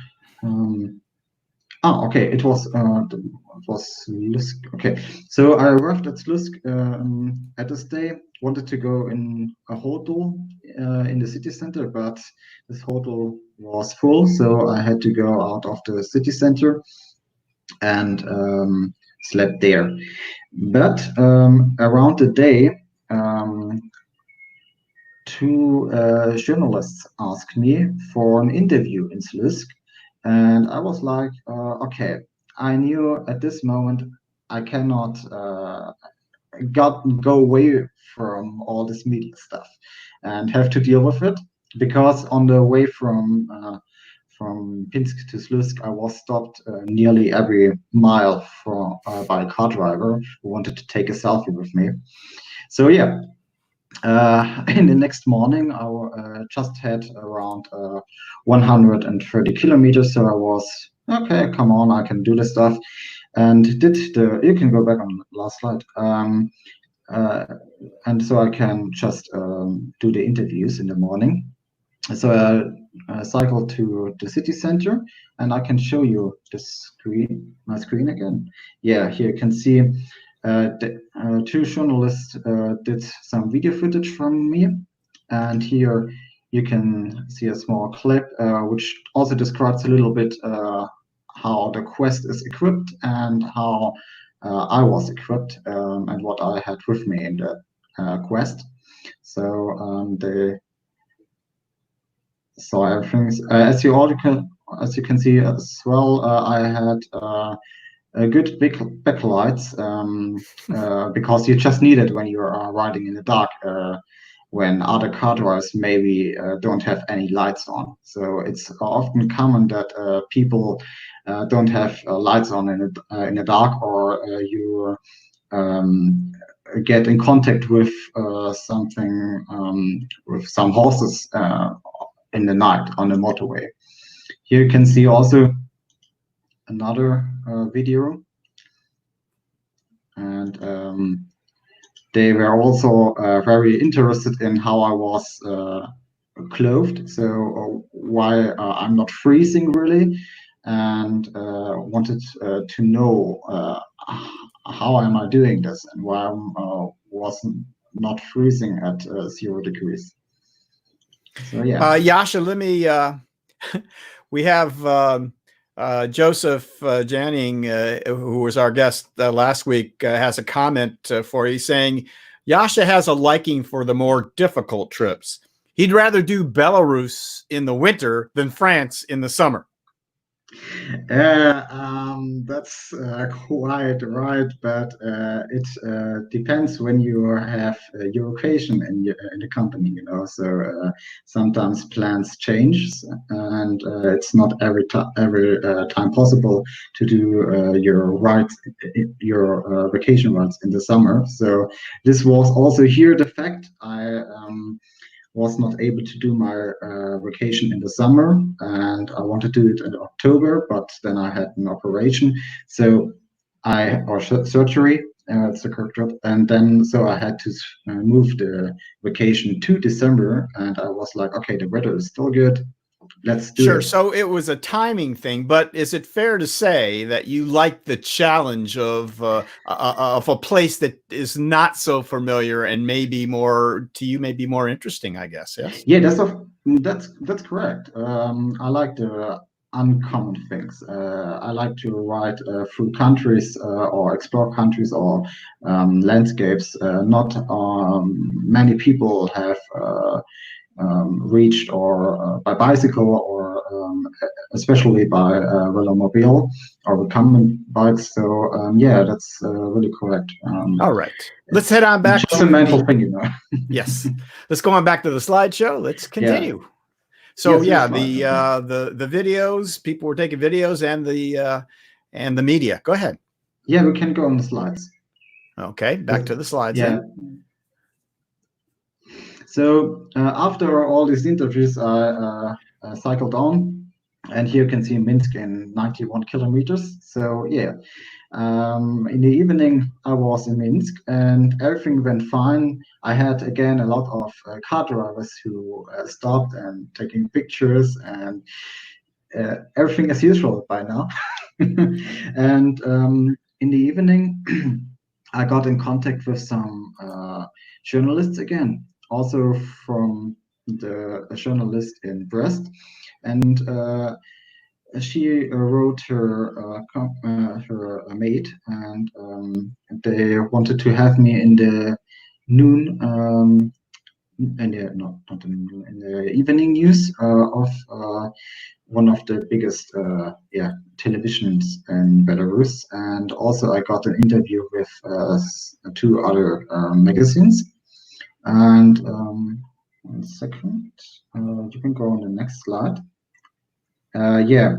okay, it was Slusk. Okay, so I arrived at Slusk at this day. Wanted to go in a hotel in the city center, but this hotel was full, so I had to go out of the city center and slept there. But around the day, two journalists asked me for an interview in Slusk. And I was like, okay, I knew at this moment I cannot go away from all this media stuff and have to deal with it, because on the way from Pinsk to Slusk, I was stopped nearly every mile by a car driver who wanted to take a selfie with me. So yeah. In the next morning, I just had around 130 kilometers. So I was, okay, come on, I can do this stuff. And you can go back on the last slide. And so I can just do the interviews in the morning. So I cycled to the city center, and I can show you my screen again. Yeah, here you can see two journalists did some video footage from me, and here you can see a small clip which also describes a little bit how the Quest is equipped and how I was equipped and what I had with me in the Quest. So everything, as you can see as well, I had a good big backlights because you just need it when you are riding in the dark, when other car drivers maybe don't have any lights on. So it's often common that people don't have lights on in the dark, or you get in contact with something, with some horses in the night on the motorway. Here you can see also another video, and they were also very interested in how I was clothed, so why I'm not freezing really, and wanted to know how am I doing this and why I wasn't not freezing at 0 degrees. So yeah. Jascha, let me. We have Joseph Janning, who was our guest last week, has a comment for you saying Jascha has a liking for the more difficult trips. He'd rather do Belarus in the winter than France in the summer. That's quite right, but it depends when you have your occasion in the company, you know. So sometimes plans change, and it's not every time possible to do your vacation rides in the summer. So this was also here the fact. I was not able to do my vacation in the summer, and I wanted to do it in October, but then I had an operation, surgery. It's a correct job, and then so I had to move the vacation to December, and I was like, okay, the weather is still good. Let's do Sure. it. So it was a timing thing, but is it fair to say that you like the challenge of a place that is not so familiar and maybe more to you, maybe more interesting? I guess. Yes. Yeah, that's correct. I like the uncommon things. I like to ride through countries or explore countries or landscapes. Not many people have reached or by bicycle or especially by Velomobile or recumbent bikes. So yeah, that's really correct. All right, let's head on back. Just a mental thing, you know. Yes, let's go on back to the slideshow. Let's continue. Yeah. So yes, yeah, the videos, people were taking videos, and the media. Go ahead. Yeah, we can go on the slides. Okay, back to the slides. Yeah. Then. So after all these interviews, I cycled on, and here you can see Minsk in 91 kilometers. So yeah, in the evening I was in Minsk, and everything went fine. I had again a lot of car drivers who stopped and taking pictures, and everything as usual by now. And in the evening, I got in contact with some journalists again, also from the journalist in Brest, and she wrote her mate, and they wanted to have me in the noon, in the evening news of one of the biggest televisions in Belarus, and also I got an interview with 2 other magazines. And 1 second, you can go on the next slide. Yeah,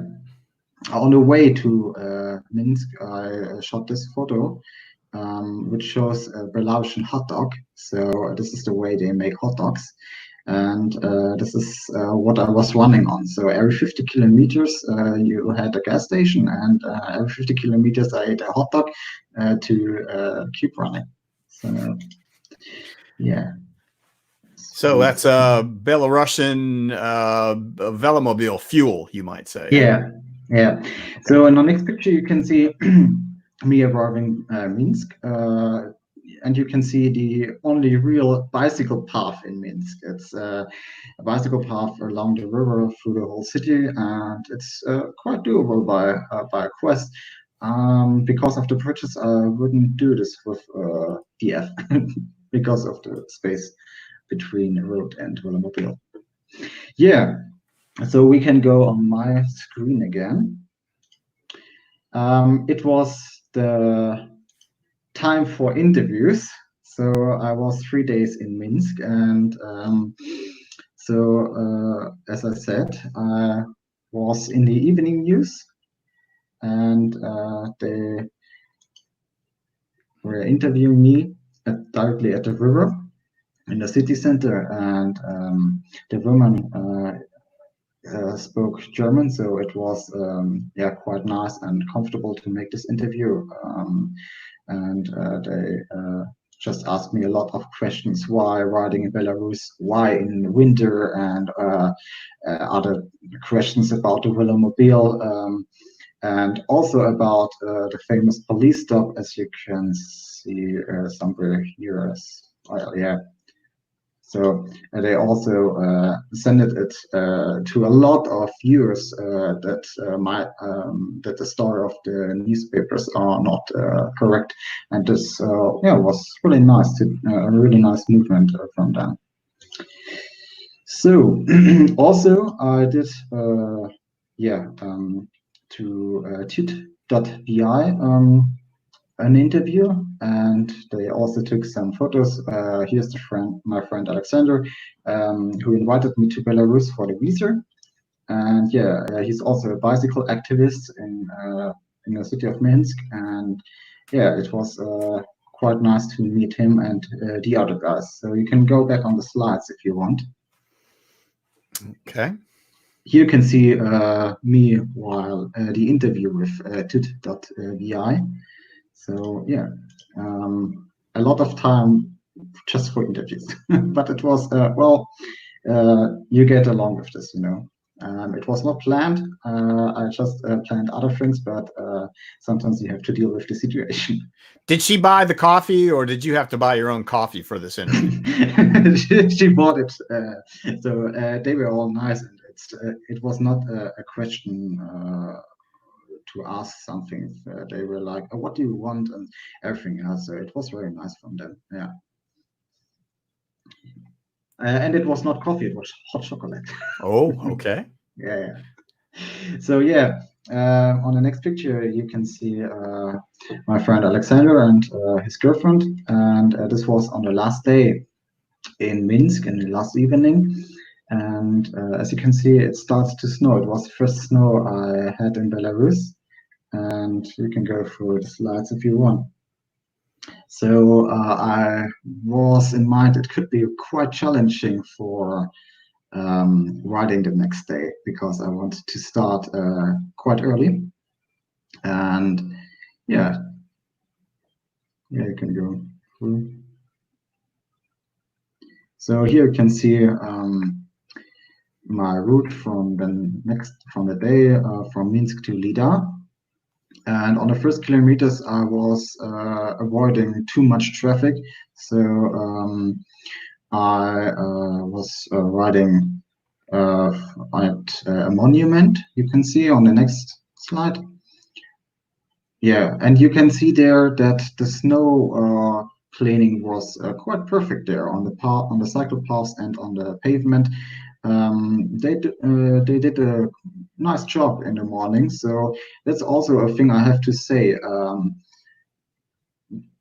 on the way to Minsk, I shot this photo, which shows a Belarusian hot dog. So this is the way they make hot dogs. And this is what I was running on. So every 50 kilometers, you had a gas station, and every 50 kilometers, I ate a hot dog to keep running. So, yeah. So that's Belarusian Velomobile fuel, you might say. Yeah, yeah. So in the next picture, you can see me arriving Minsk. And you can see the only real bicycle path in Minsk. It's a bicycle path along the river through the whole city, and it's quite doable by a Quest. Because of the purchase, I wouldn't do this with DF because of the space between the road and Velomobile. Yeah, so we can go on my screen again. It was the time for interviews. So I was 3 days in Minsk, and as I said, I was in the evening news, and they were interviewing me directly at the river in the city center, and the woman spoke German, so it was quite nice and comfortable to make this interview. And they just asked me a lot of questions: why riding in Belarus, why in winter, and other questions about the Velomobile, and also about the famous police stop, as you can see somewhere here. Well, yeah. So they also sent it to a lot of viewers that that the story of the newspapers are not correct, and this was really nice a really nice movement from them. So also I did to tit.bi an interview, and they also took some photos. Here's my friend Alexander, who invited me to Belarus for the visa. And he's also a bicycle activist in the city of Minsk. And it was quite nice to meet him and the other guys. So you can go back on the slides if you want. Okay. Here you can see me while the interview with tit.bi. So a lot of time just for interviews, but it was you get along with this, you know. It was not planned. I just planned other things, but sometimes you have to deal with the situation. Did she buy the coffee, or did you have to buy your own coffee for this interview? She bought it, so they were all nice, and it was not a question to ask something. They were like, oh, what do you want, and everything else. So it was very nice from them. Yeah. And it was not coffee, it was hot chocolate. Oh, okay. Yeah. So on the next picture you can see my friend Alexander and his girlfriend, and this was on the last day in Minsk, in the last evening. And as you can see, it starts to snow. It was the first snow I had in Belarus. And you can go through the slides if you want. So I was in mind it could be quite challenging for riding the next day, because I wanted to start quite early. And you can go through. So here you can see my route from the day from Minsk to Lida. And on the first kilometers, I was avoiding too much traffic. So I was riding at a monument, you can see on the next slide. Yeah, and you can see there that the snow planing was quite perfect there on the cycle paths and on the pavement. They did a nice job in the morning, so that's also a thing I have to say.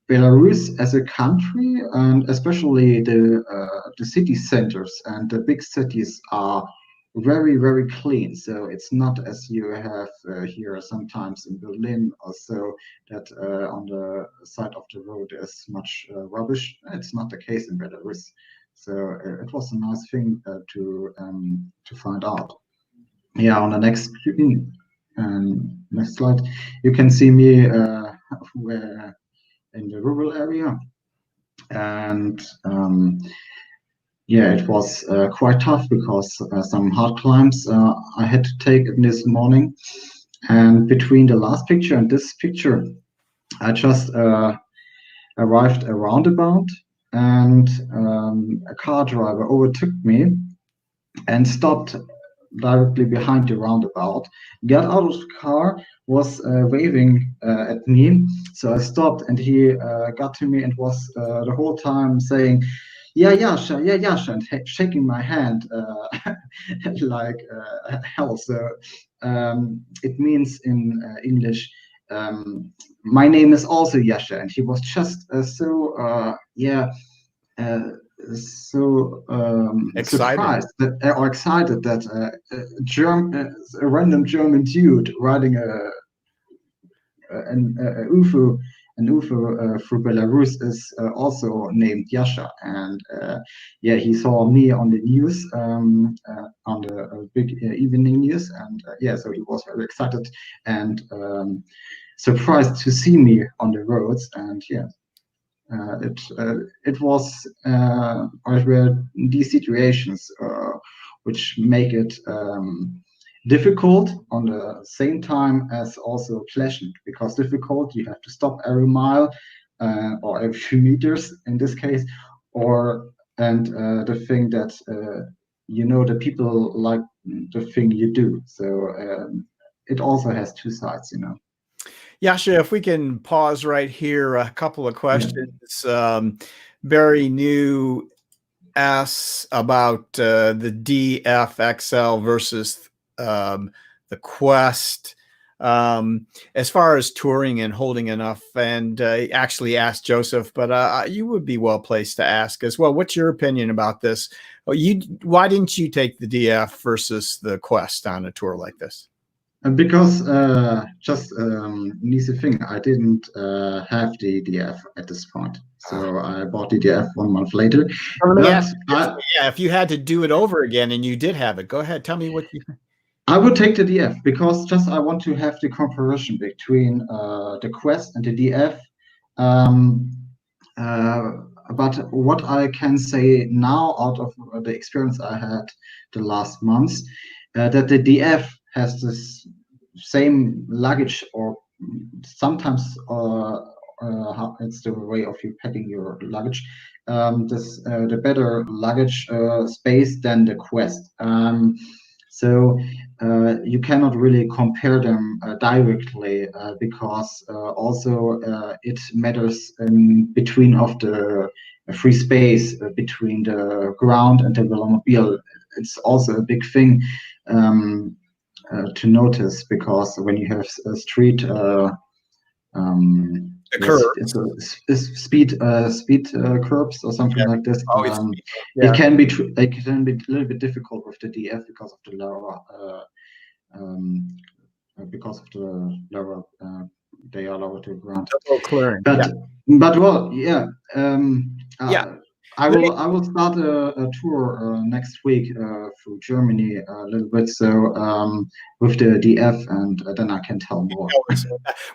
Belarus as a country, and especially the city centers and the big cities, are very, very clean. So it's not as you have here sometimes in Berlin or so, that on the side of the road there's much rubbish. It's not the case in Belarus. So it was a nice thing to find out. Yeah, on the next slide, you can see me where in the rural area, and it was quite tough, because some hard climbs I had to take in this morning. And between the last picture and this picture, I just arrived a roundabout, and a car driver overtook me and stopped directly behind the roundabout, got out of the car, was waving at me. So I stopped, and he got to me and was the whole time saying, yeah, Jascha, and shaking my hand like hell. So it means in English, my name is also Jascha, and he was just surprised or excited that a random German dude riding an UFO Uwe through Belarus is also named Jascha, and yeah, he saw me on the news, on the big evening news, and yeah, so he was very excited and surprised to see me on the roads, and yeah. It was were these situations which make it difficult on the same time as also pleasant, because difficult, you have to stop every mile or every few meters in this case, and the thing that the people like the thing you do, so it also has two sides. Jascha, if we can pause right here, a couple of questions. Barry New asks about the DFXL versus the Quest, as far as touring and holding enough, and actually asked Joseph, but you would be well placed to ask as well. What's your opinion about this? Why didn't you take the DF versus the Quest on a tour like this? Because just an easy thing, I didn't have the DF at this point, so I bought the DF 1 month later. If you had to do it over again and you did have it, go ahead, tell me what you think. I would take the DF because just I want to have the comparison between the Quest and the DF. But what I can say now out of the experience I had the last months, that the DF has this same luggage, or sometimes it's the way of you packing your luggage, the better luggage space than the Quest. So you cannot really compare them directly because also it matters in between of the free space between the ground and the Velomobile. It's also a big thing to notice, because when you have a street speed curbs or something like this, it can be a little bit difficult with the DF because of the lower they are lower to the ground. But well, yeah. I will start a tour next week through Germany a little bit, so with the DF, and then I can tell more.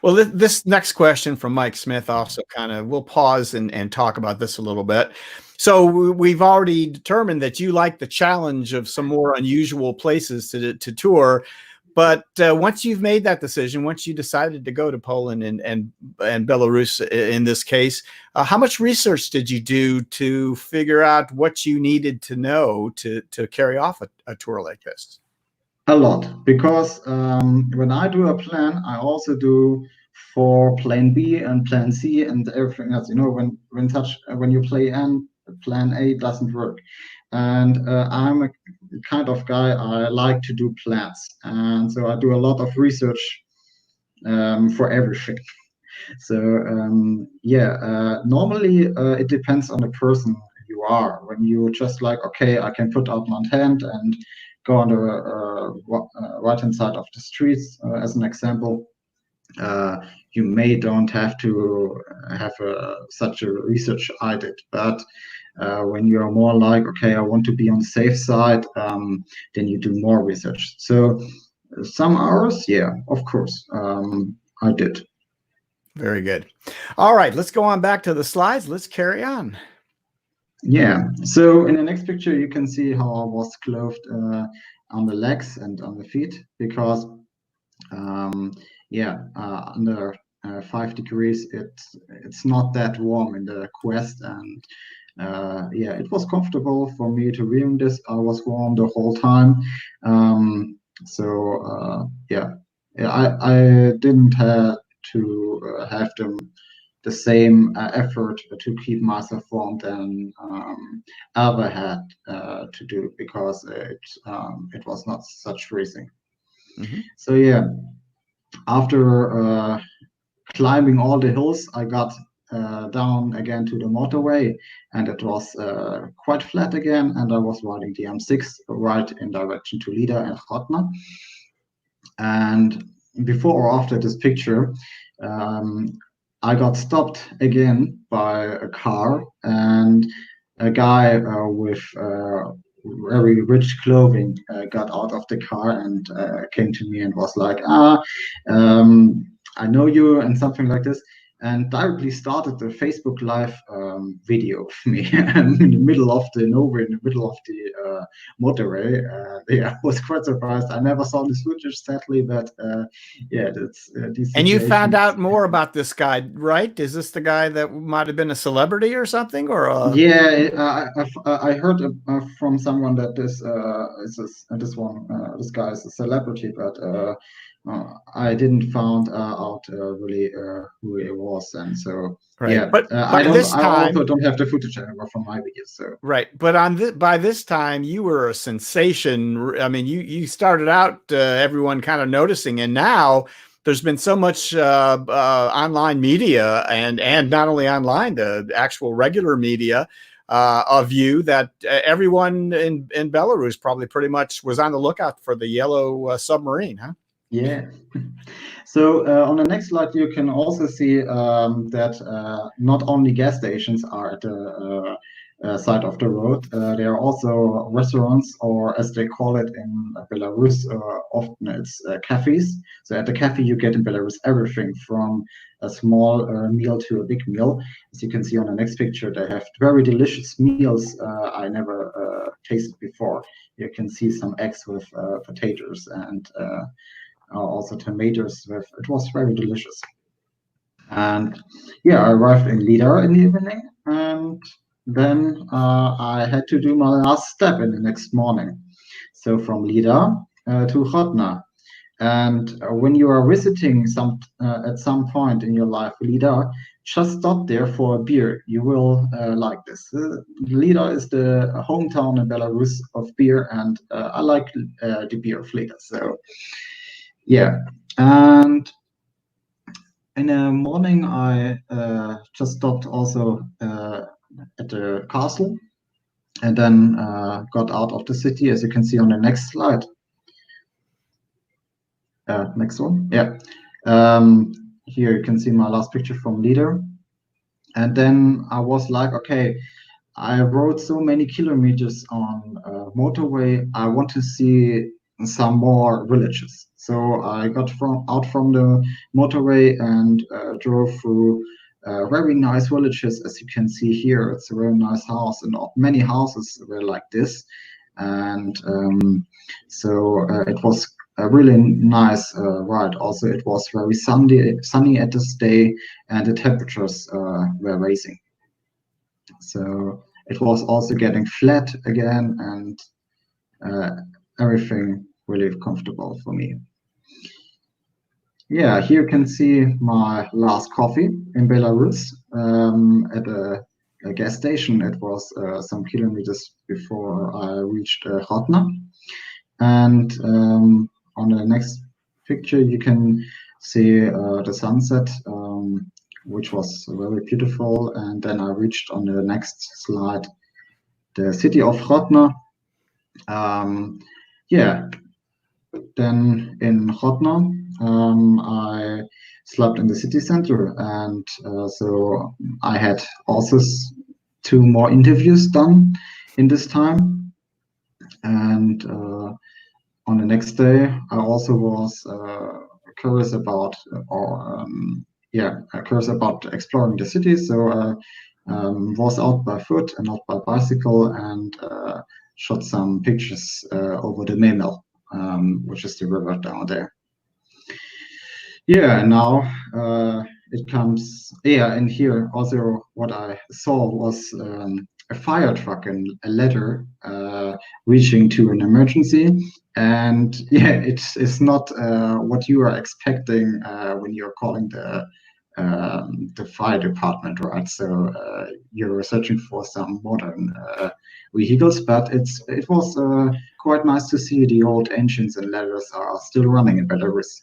Well, this next question from Mike Smith also we'll pause and talk about this a little bit. So we've already determined that you like the challenge of some more unusual places to tour. But once you've made that decision, once you decided to go to Poland and Belarus in this case, how much research did you do to figure out what you needed to know to carry off a tour like this? A lot, because when I do a plan, I also do for plan B and plan C and everything else. When you plan A doesn't work. And I'm a kind of guy, I like to do plans. And so I do a lot of research for everything. So normally it depends on the person you are. When you just like, okay, I can put out my hand and go on the right-hand side of the streets, as an example, you may don't have to have such a research I did. But when you're more like, okay, I want to be on the safe side, then you do more research. So some hours, yeah, of course, I did. Very good. All right, let's go on back to the slides. Let's carry on. Yeah, so in the next picture, you can see how I was clothed on the legs and on the feet, because under 5 degrees, it's not that warm in the Quest, and it was comfortable for me to wear this. I was warm the whole time, I didn't have to have the same effort to keep myself warm than Alva had to do, because it was not such freezing. Mm-hmm. So yeah, after climbing all the hills, I got down again to the motorway, and it was quite flat again, and I was riding the M6 right in direction to Lida and Rotna. And before or after this picture, I got stopped again by a car, and a guy with very rich clothing got out of the car and came to me and was like, I know you, and something like this, and directly started the Facebook Live video of me in the middle of the nowhere, in the middle of the motorway. I was quite surprised. I never saw this footage, sadly, but yeah, that's these. And you found out more about this guy, right? Is this the guy that might have been a celebrity or something, or Yeah, I heard from someone that this guy is a celebrity, but I didn't found out really who he was, and so right? yeah. But I this I time, also don't have the footage anymore from my videos. So right. But by this time, you were a sensation. I mean, you started out everyone kind of noticing, and now there's been so much online media, and not only online, the actual regular media of you, that everyone in Belarus probably pretty much was on the lookout for the yellow submarine, huh? yeah. So on the next slide, you can also see that not only gas stations are at the side of the road. There are also restaurants, or as they call it in Belarus, often it's cafes. So at the cafe, you get in Belarus everything from a small meal to a big meal. As you can see on the next picture, they have very delicious meals I never tasted before. You can see some eggs with potatoes and also tomatoes with. It was very delicious. And yeah, I arrived in Lida in the evening, and then I had to do my last step in the next morning. So from Lida to Hotna. And when you are visiting at some point in your life Lida, just stop there for a beer. You will like this. Lida is the hometown in Belarus of beer, and I like the beer of Lida. So yeah, and in the morning, I just stopped also at the castle, and then got out of the city, as you can see on the next slide. Next one, yeah. Here you can see my last picture from Leader. And then I was like, okay, I rode so many kilometers on motorway. I want to see some more villages. So I got out from the motorway and drove through very nice villages, as you can see here. It's a very nice house, and many houses were like this. And so it was a really nice ride. Also, it was very sunny at this day, and the temperatures were rising. So it was also getting flat again, and everything really comfortable for me. Yeah, here you can see my last coffee in Belarus at a gas station. It was some kilometers before I reached Hotna. And on the next picture, you can see the sunset, which was very beautiful. And then I reached on the next slide the city of Hotna. Yeah, then in Hotna, I slept in the city center, and so I had also 2 more interviews done in this time. And on the next day, I also was curious about, curious about exploring the city. So I was out by foot and out by bicycle, and shot some pictures over the Memel, which is the river down there. Yeah, and now it comes. Yeah, and here also what I saw was a fire truck and a ladder reaching to an emergency. And yeah, it's not what you are expecting when you're calling the fire department, right? So you're searching for some modern vehicles, but it was quite nice to see the old engines and ladders are still running in Belarus.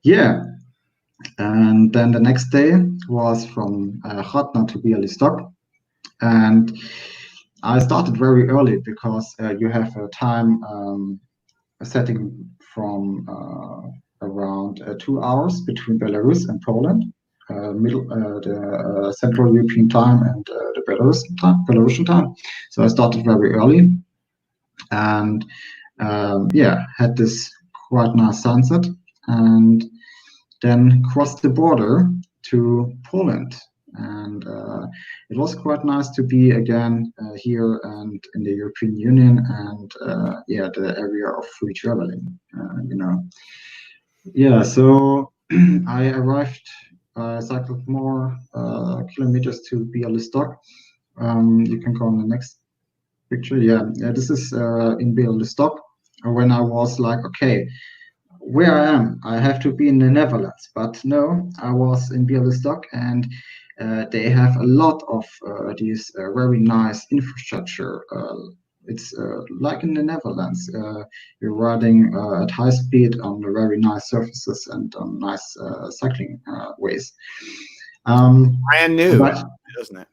Yeah, and then the next day was from Hotna to Bialystok, and I started very early because you have a time setting from around 2 hours between Belarus and Poland. the Central European time and the Belarusian time. So I started very early, and had this quite nice sunset, and then crossed the border to Poland. And it was quite nice to be again here and in the European Union, and the area of free traveling. So I arrived. I cycled more kilometers to Bialystok. You can go on the next picture. This is in Bialystok. When I was like, okay, where I am, I have to be in the Netherlands. But no, I was in Bialystok, and they have a lot of these very nice infrastructure. It's like in the Netherlands. You're riding at high speed on very nice surfaces and on nice cycling ways. Brand new, doesn't it?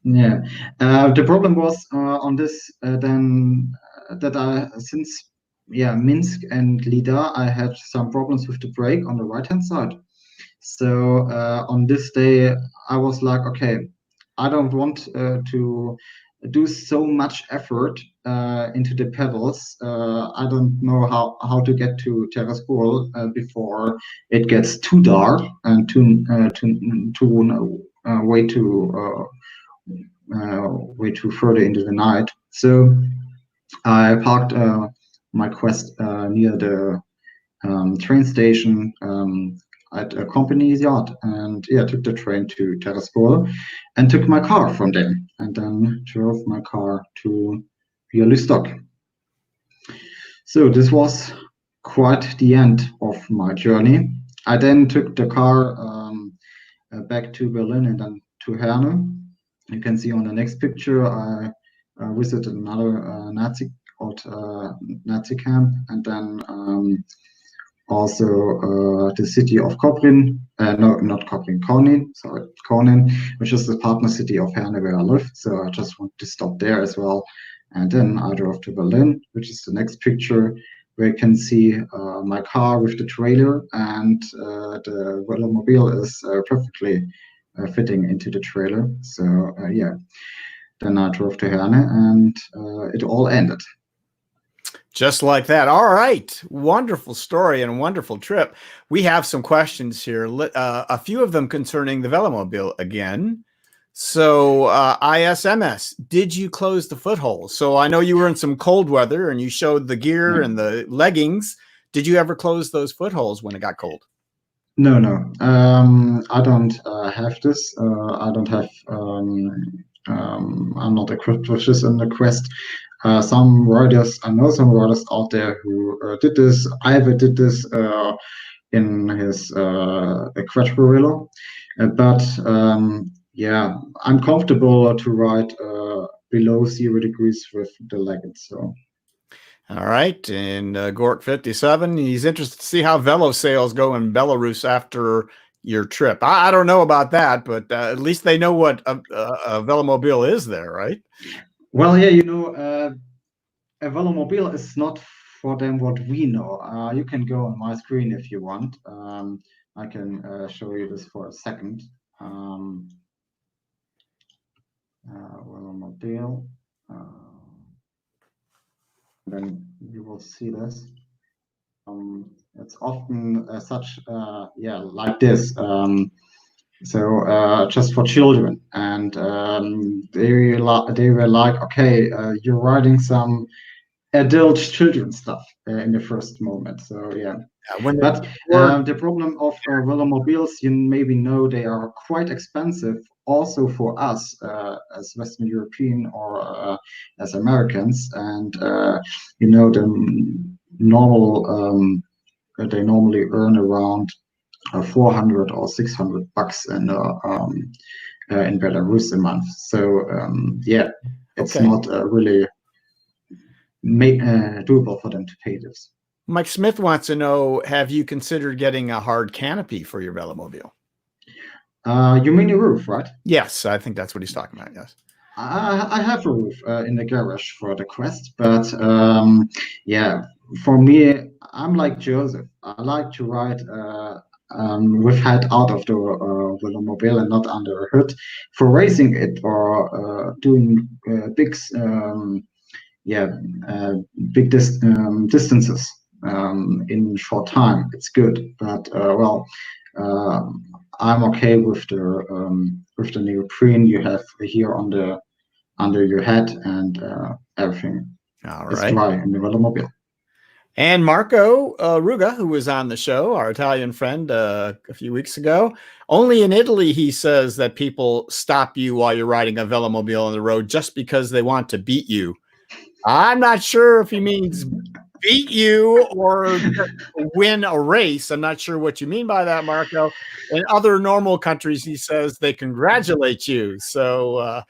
Yeah. The problem was on this then that since Minsk and Lida, I had some problems with the brake on the right hand side. So on this day, I was like, okay, I don't want to do so much effort into the pedals. I don't know how to get to Terraspol before it gets too dark and way too further into the night. So I parked my Quest near the train station at a company's yard, and took the train to Terraspol and took my car from there, and then drove my car to Bialystok. So this was quite the end of my journey. I then took the car back to Berlin and then to Herne. You can see on the next picture, I visited another Nazi camp, and then also the city of Konin, Konin, which is the partner city of Herne where I live. So I just wanted to stop there as well. And then I drove to Berlin, which is the next picture, where you can see my car with the trailer, and the Velomobile is perfectly fitting into the trailer. So then I drove to Herne, and it all ended. Just like that. All right. Wonderful story and a wonderful trip. We have some questions here, a few of them concerning the Velomobile again. So ISMS, did you close the footholes? So I know you were in some cold weather and you showed the gear and the leggings. Did you ever close those footholes when it got cold? No. I don't have this. I don't have. I'm not equipped with this in the Quest. I know some riders out there who did this. Ivor did this in his Quattrorello, but I'm comfortable to ride below 0 degrees with the leggings. So. All right, and Gort 57, he's interested to see how Velo sales go in Belarus after your trip. I don't know about that, but at least they know what a Velomobile is there, right? Well, a Velomobile is not for them what we know. You can go on my screen if you want. I can show you this for a second. Velomobile. Then you will see this. It's often like this. So just for children, and they were like, okay, you're riding some adult children stuff in the first moment. So the problem of Velomobiles, you maybe know, they are quite expensive also for us as Western European or as Americans, and the normal they normally earn around 400 or 600 bucks in Belarus a month. So it's not really doable for them to pay this. Mike Smith wants to know, have you considered getting a hard canopy for your Velomobile? You mean a roof, right? Yes, I think that's what he's talking about, yes. I have a roof in the garage for the Quest, but for me, I'm like Joseph. I like to ride with head out of the Velomobile and not under a hood for racing it or doing big distances in short time. It's good, but I'm okay with the neoprene you have here under your head, and everything is dry in the Velomobile. And Marco Ruga, who was on the show, our Italian friend, a few weeks ago, only in Italy, he says that people stop you while you're riding a Velomobile on the road just because they want to beat you. I'm not sure if he means beat you or win a race. I'm not sure what you mean by that, Marco. In other normal countries, he says they congratulate you. So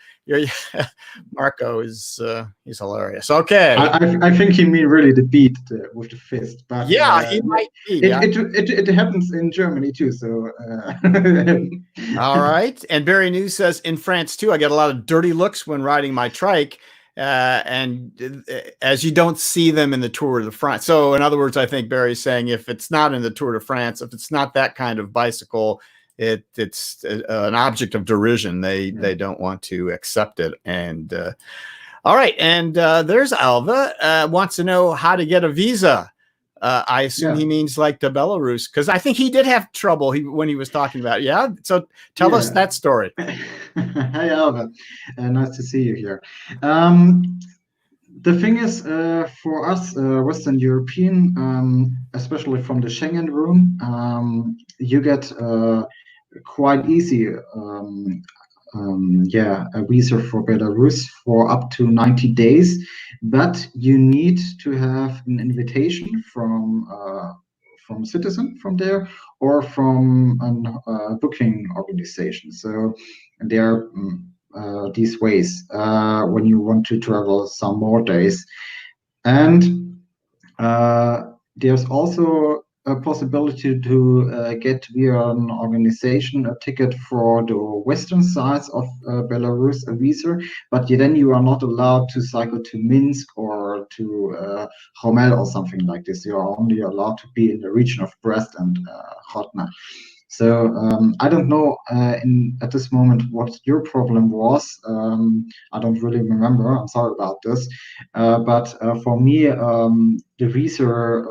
Marco is he's hilarious. Okay, I think he mean really the beat with the fist, but yeah, he might be. It happens in Germany too. So all right. And Barry News says in France too, I get a lot of dirty looks when riding my trike. And as you don't see them in the Tour de France. So in other words, I think Barry's saying if it's not in the Tour de France, if it's not that kind of bicycle, it's an object of derision. They don't want to accept it. And all right. And there's Alva wants to know how to get a visa. I assume he means like to Belarus, because I think he did have trouble when he was talking about it. Yeah. So tell us that story. Hi, Albert. Nice to see you here. The thing is, for us Western European, especially from the Schengen room, you get quite easy a visa for Belarus for up to 90 days, but you need to have an invitation from a citizen from there or from a booking organization. So there are these ways when you want to travel some more days. And there's also a possibility to get via an organization a ticket for the western sides of Belarus, a visa, but then you are not allowed to cycle to Minsk or to Homel or something like this. You are only allowed to be in the region of Brest and Hotna. So I don't know at this moment what your problem was. I don't really remember. I'm sorry about this. But for me, the visa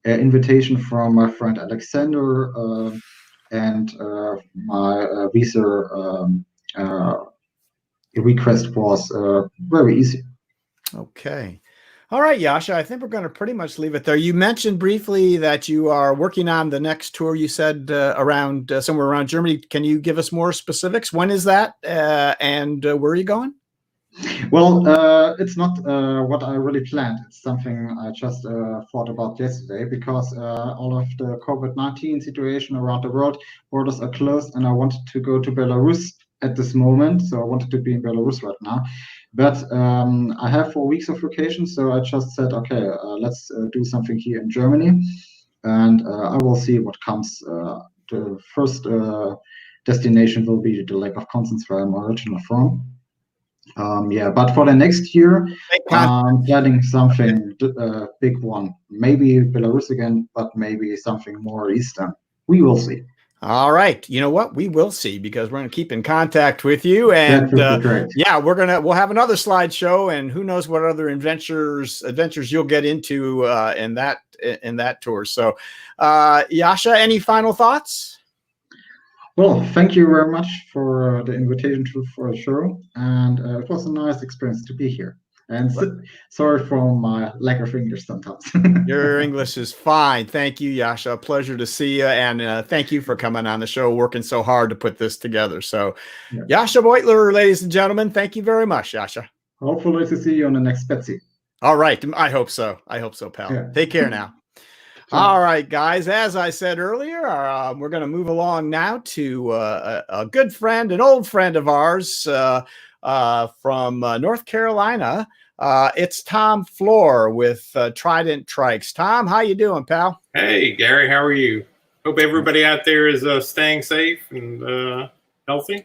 invitation from my friend Alexander and my visa request was very easy. Okay. All right, Jascha, I think we're going to pretty much leave it there. You mentioned briefly that you are working on the next tour, you said around somewhere around Germany. Can you give us more specifics? When is that and where are you going? Well, it's not what I really planned. It's something I just thought about yesterday because all of the COVID-19 situation around the world, borders are closed, and I wanted to go to Belarus at this moment. So I wanted to be in Belarus right now. But I have 4 weeks of vacation, so I just said, okay, let's do something here in Germany. And I will see what comes. The first destination will be the Lake of Constance, where I'm originally from. But for the next year, I'm planning something big one. Maybe Belarus again, but maybe something more eastern. We will see. All right. You know what? We will see, because we're going to keep in contact with you. And yeah, we'll have another slideshow, and who knows what other adventures you'll get into in that tour. So Jascha, any final thoughts? Well, thank you very much for the invitation for the show, and it was a nice experience to be here. And sorry for my lack of English sometimes. Your English is fine. Thank you, Jascha. A pleasure to see you, and thank you for coming on the show, working so hard to put this together. So, Jascha Beuttler, ladies and gentlemen, thank you very much, Jascha. Hopefully to see you on the next Betsy. All right. I hope so. I hope so, pal. Yeah. Take care now. All right, guys, as I said earlier, we're going to move along now to a good friend, an old friend of ours from North Carolina. It's Tom Flohr with Trident Trikes. Tom, how you doing, pal? Hey, Gary, how are you? Hope everybody out there is staying safe and healthy.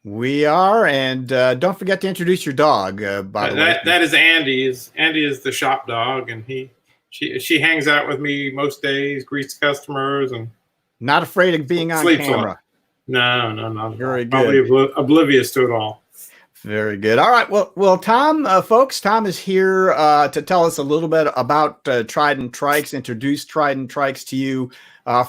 We are, and don't forget to introduce your dog, by the way. That is Andy. Andy is the shop dog, and she hangs out with me most days, greets customers, and Not afraid of being on Sleeps camera. No. Very good. Probably oblivious to it all. Very good. All right. Well, Tom, folks, Tom is here to tell us a little bit about Trident Trikes, introduce Trident Trikes to you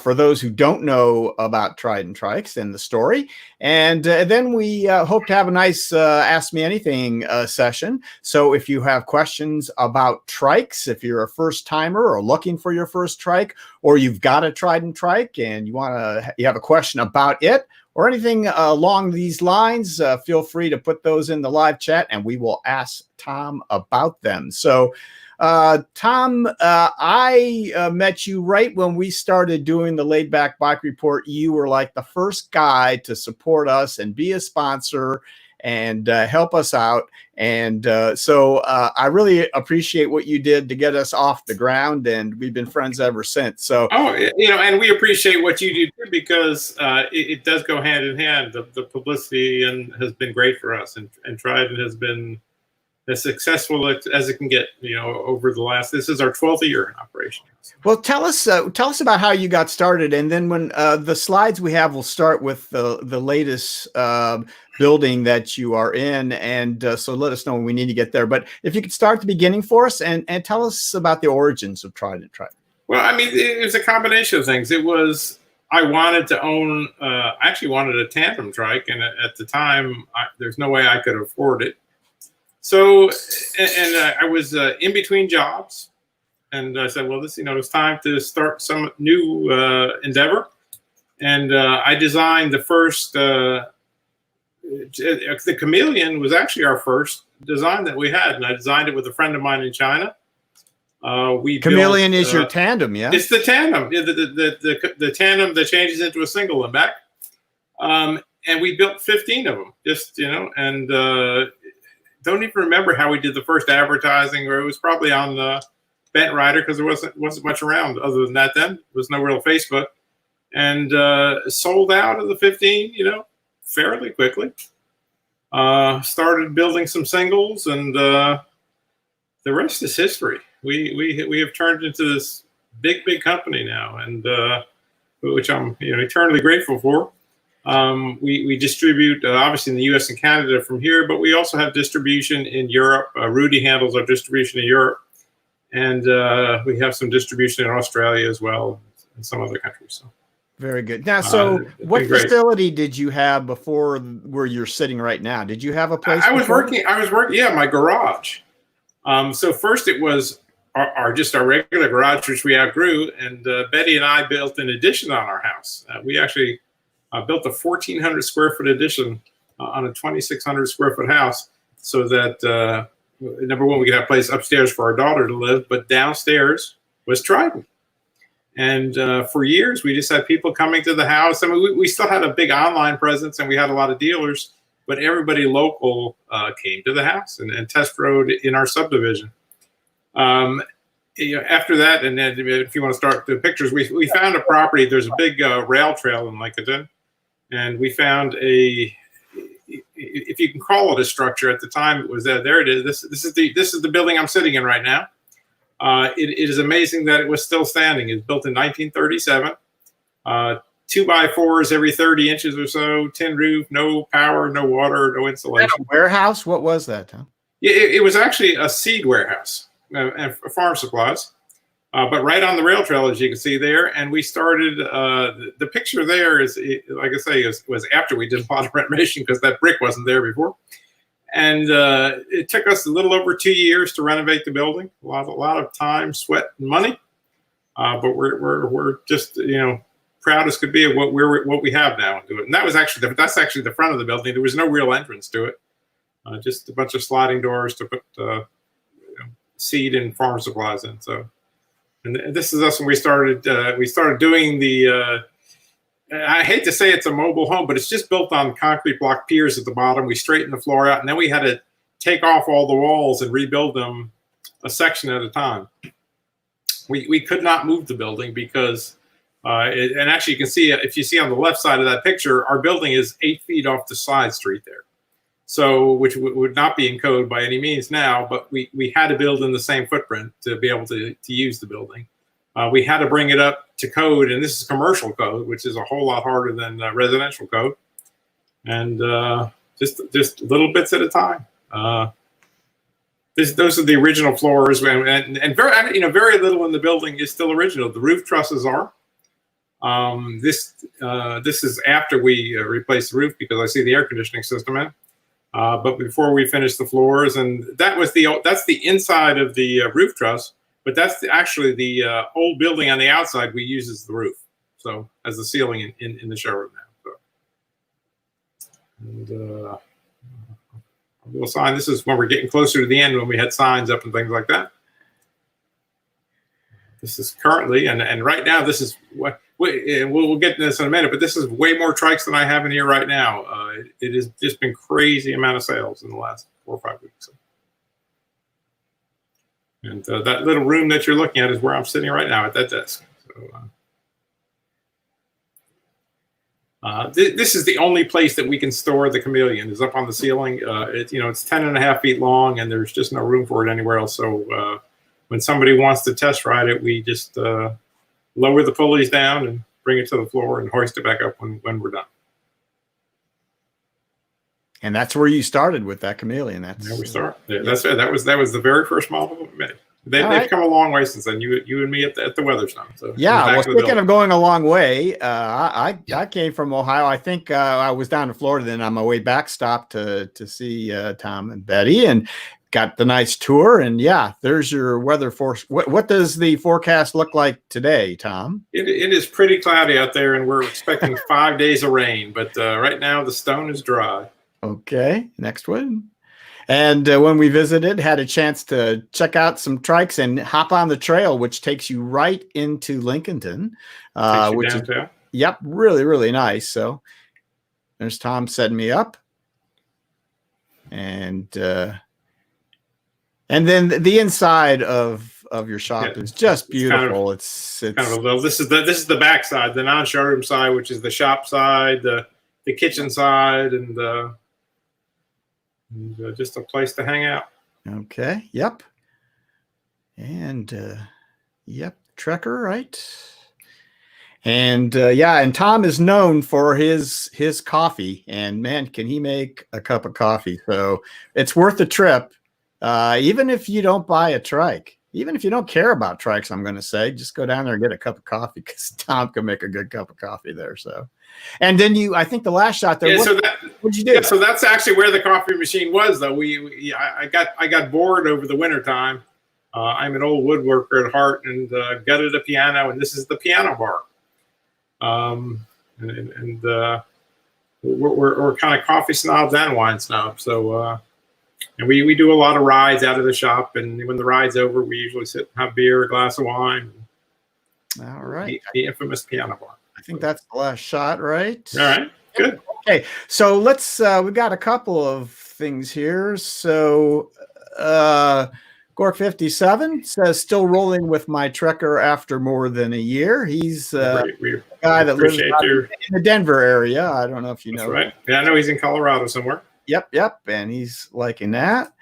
for those who don't know about Trident Trikes and the story. And then we hope to have a nice Ask Me Anything session. So if you have questions about trikes, if you're a first timer or looking for your first trike, or you've got a Trident Trike and you have a question about it, or anything along these lines, feel free to put those in the live chat and we will ask Tom about them. So, Tom, I met you right when we started doing the Laidback Bike Report. You were like the first guy to support us and be a sponsor and help us out. And so I really appreciate what you did to get us off the ground, and we've been friends ever since. So, and we appreciate what you do too, because it does go hand in hand. The publicity has been great for us, and Trident has been as successful as it can get. Over the last, this is our 12th year in operation. Well, tell us about how you got started, and then when the slides we have will start with the latest building that you are in, and so let us know when we need to get there. But if you could start at the beginning for us and tell us about the origins of Trident Trike. Well, I mean, it was a combination of things. It was, I wanted to own, I actually wanted a tandem trike, and at the time, there's no way I could afford it. So, I was in between jobs, and I said, well, it's time to start some new endeavor. And I designed the first, the Chameleon was actually our first design that we had, and I designed it with a friend of mine in China. Chameleon is your tandem, yeah? It's the tandem, the tandem that changes into a single and back. And we built 15 of them, and don't even remember how we did the first advertising, or it was probably on Bent Rider, because there wasn't much around other than that then. There was no real Facebook. And sold out of the 15, fairly quickly. Started building some singles, and the rest is history. We have turned into this big company now, and which I'm eternally grateful for. We distribute obviously in the U.S. and Canada from here, but we also have distribution in Europe. Rudy handles our distribution in Europe, and we have some distribution in Australia as well, and some other countries. So. Very good. Now, so what facility did you have before where you're sitting right now? Did you have a place? I was working. Yeah, my garage. So first it was just our regular garage, which we outgrew, and Betty and I built an addition on our house. We actually built a 1,400 square foot addition on a 2,600 square foot house, so that number one, we could have a place upstairs for our daughter to live, but downstairs was Trident. And for years, we just had people coming to the house. I mean, we still had a big online presence, and we had a lot of dealers, but everybody local came to the house and test rode in our subdivision. After that, and then if you want to start the pictures, we found a property. There's a big rail trail in Lincolnton, and we found if you can call it a structure. At the time, it was there. It is. This is the building I'm sitting in right now. It is amazing that it was still standing. It was built in 1937. 2x4s every 30 inches or so, tin roof, no power, no water, no insulation. A warehouse? What was that, Tom? It was actually a seed warehouse and farm supplies, but right on the rail trail, as you can see there. And we started, the picture there is, like I say, was after we did a lot of renovation, because that brick wasn't there before. And it took us a little over 2 years to renovate the building. A lot of time, sweat, and money. But we're just proud as could be of what we have now. And that's actually the front of the building. There was no real entrance to it. Just a bunch of sliding doors to put seed and farm supplies in. So, and this is us when we started. We started doing the. I hate to say it's a mobile home, but it's just built on concrete block piers at the bottom. We straightened the floor out, and then we had to take off all the walls and rebuild them a section at a time. We could not move the building because, and actually you can see, if you see on the left side of that picture, our building is 8 feet off the side street there. So, which would not be in code by any means now, but we had to build in the same footprint to be able to use the building. We had to bring it up to code, and this is commercial code, which is a whole lot harder than residential code, and just little bits at a time. Those are the original floors, and very little in the building is still original. The roof trusses are. This is after we replaced the roof, because I see the air conditioning system in. But before we finished the floors, and that's the inside of the roof truss. But that's actually the old building on the outside we use as the roof, so as the ceiling in the showroom now. So. And a little sign. This is when we're getting closer to the end, when we had signs up and things like that. This is currently, and right now, this is what we'll get to this in a minute, but this is way more trikes than I have in here right now. It has just been crazy amount of sales in the last 4 or 5 weeks. And that little room that you're looking at is where I'm sitting right now at that desk. So, this is the only place that we can store the Chameleon, is up on the ceiling. It's 10.5 feet long, and there's just no room for it anywhere else. So when somebody wants to test ride it, we just lower the pulleys down and bring it to the floor and hoist it back up when we're done. And that's where you started with that Chameleon. There we start. Yeah, that's it. That was the very first model we made. They've come a long way since then. You and me at the Weatherstone. So yeah. Well, speaking of going a long way, I came from Ohio. I think I was down in Florida. Then on my way back, stopped to see Tom and Betty, and got the nice tour. And yeah, there's your weather force. What does the forecast look like today, Tom? It is pretty cloudy out there, and we're expecting 5 days of rain. But right now the stone is dry. Okay, next one. And when we visited, had a chance to check out some trikes and hop on the trail, which takes you right into Lincolnton, which downtown. Is really, really nice. So there's Tom setting me up, and then the inside of your shop is just beautiful. It's kind of a little. This is the back side, the non-showroom side, which is the shop side, the kitchen side, and just a place to hang out. Okay. Yep. And yep, Trekker, right? And and Tom is known for his coffee, and man, can he make a cup of coffee. So it's worth the trip, even if you don't buy a trike, even if you don't care about trikes. I'm going to say, just go down there and get a cup of coffee, because Tom can make a good cup of coffee there. So, and then I think the last shot there. Yeah, what'd you do? Yeah, so that's actually where the coffee machine was, though. I got bored over the winter time. I'm an old woodworker at heart, and gutted a piano, and this is the piano bar. We're kind of coffee snobs and wine snobs. So, and we do a lot of rides out of the shop, and when the ride's over, we usually sit and have beer, a glass of wine. All right. The infamous piano bar. I think that's the last shot, right? All right. Good. Okay. So let's, we've got a couple of things here. So, Gork 57 says, still rolling with my Trekker after more than a year. He's a guy that lives in the Denver area. I don't know if you know. That's right. Yeah, I know he's in Colorado somewhere. Yep. And he's liking that.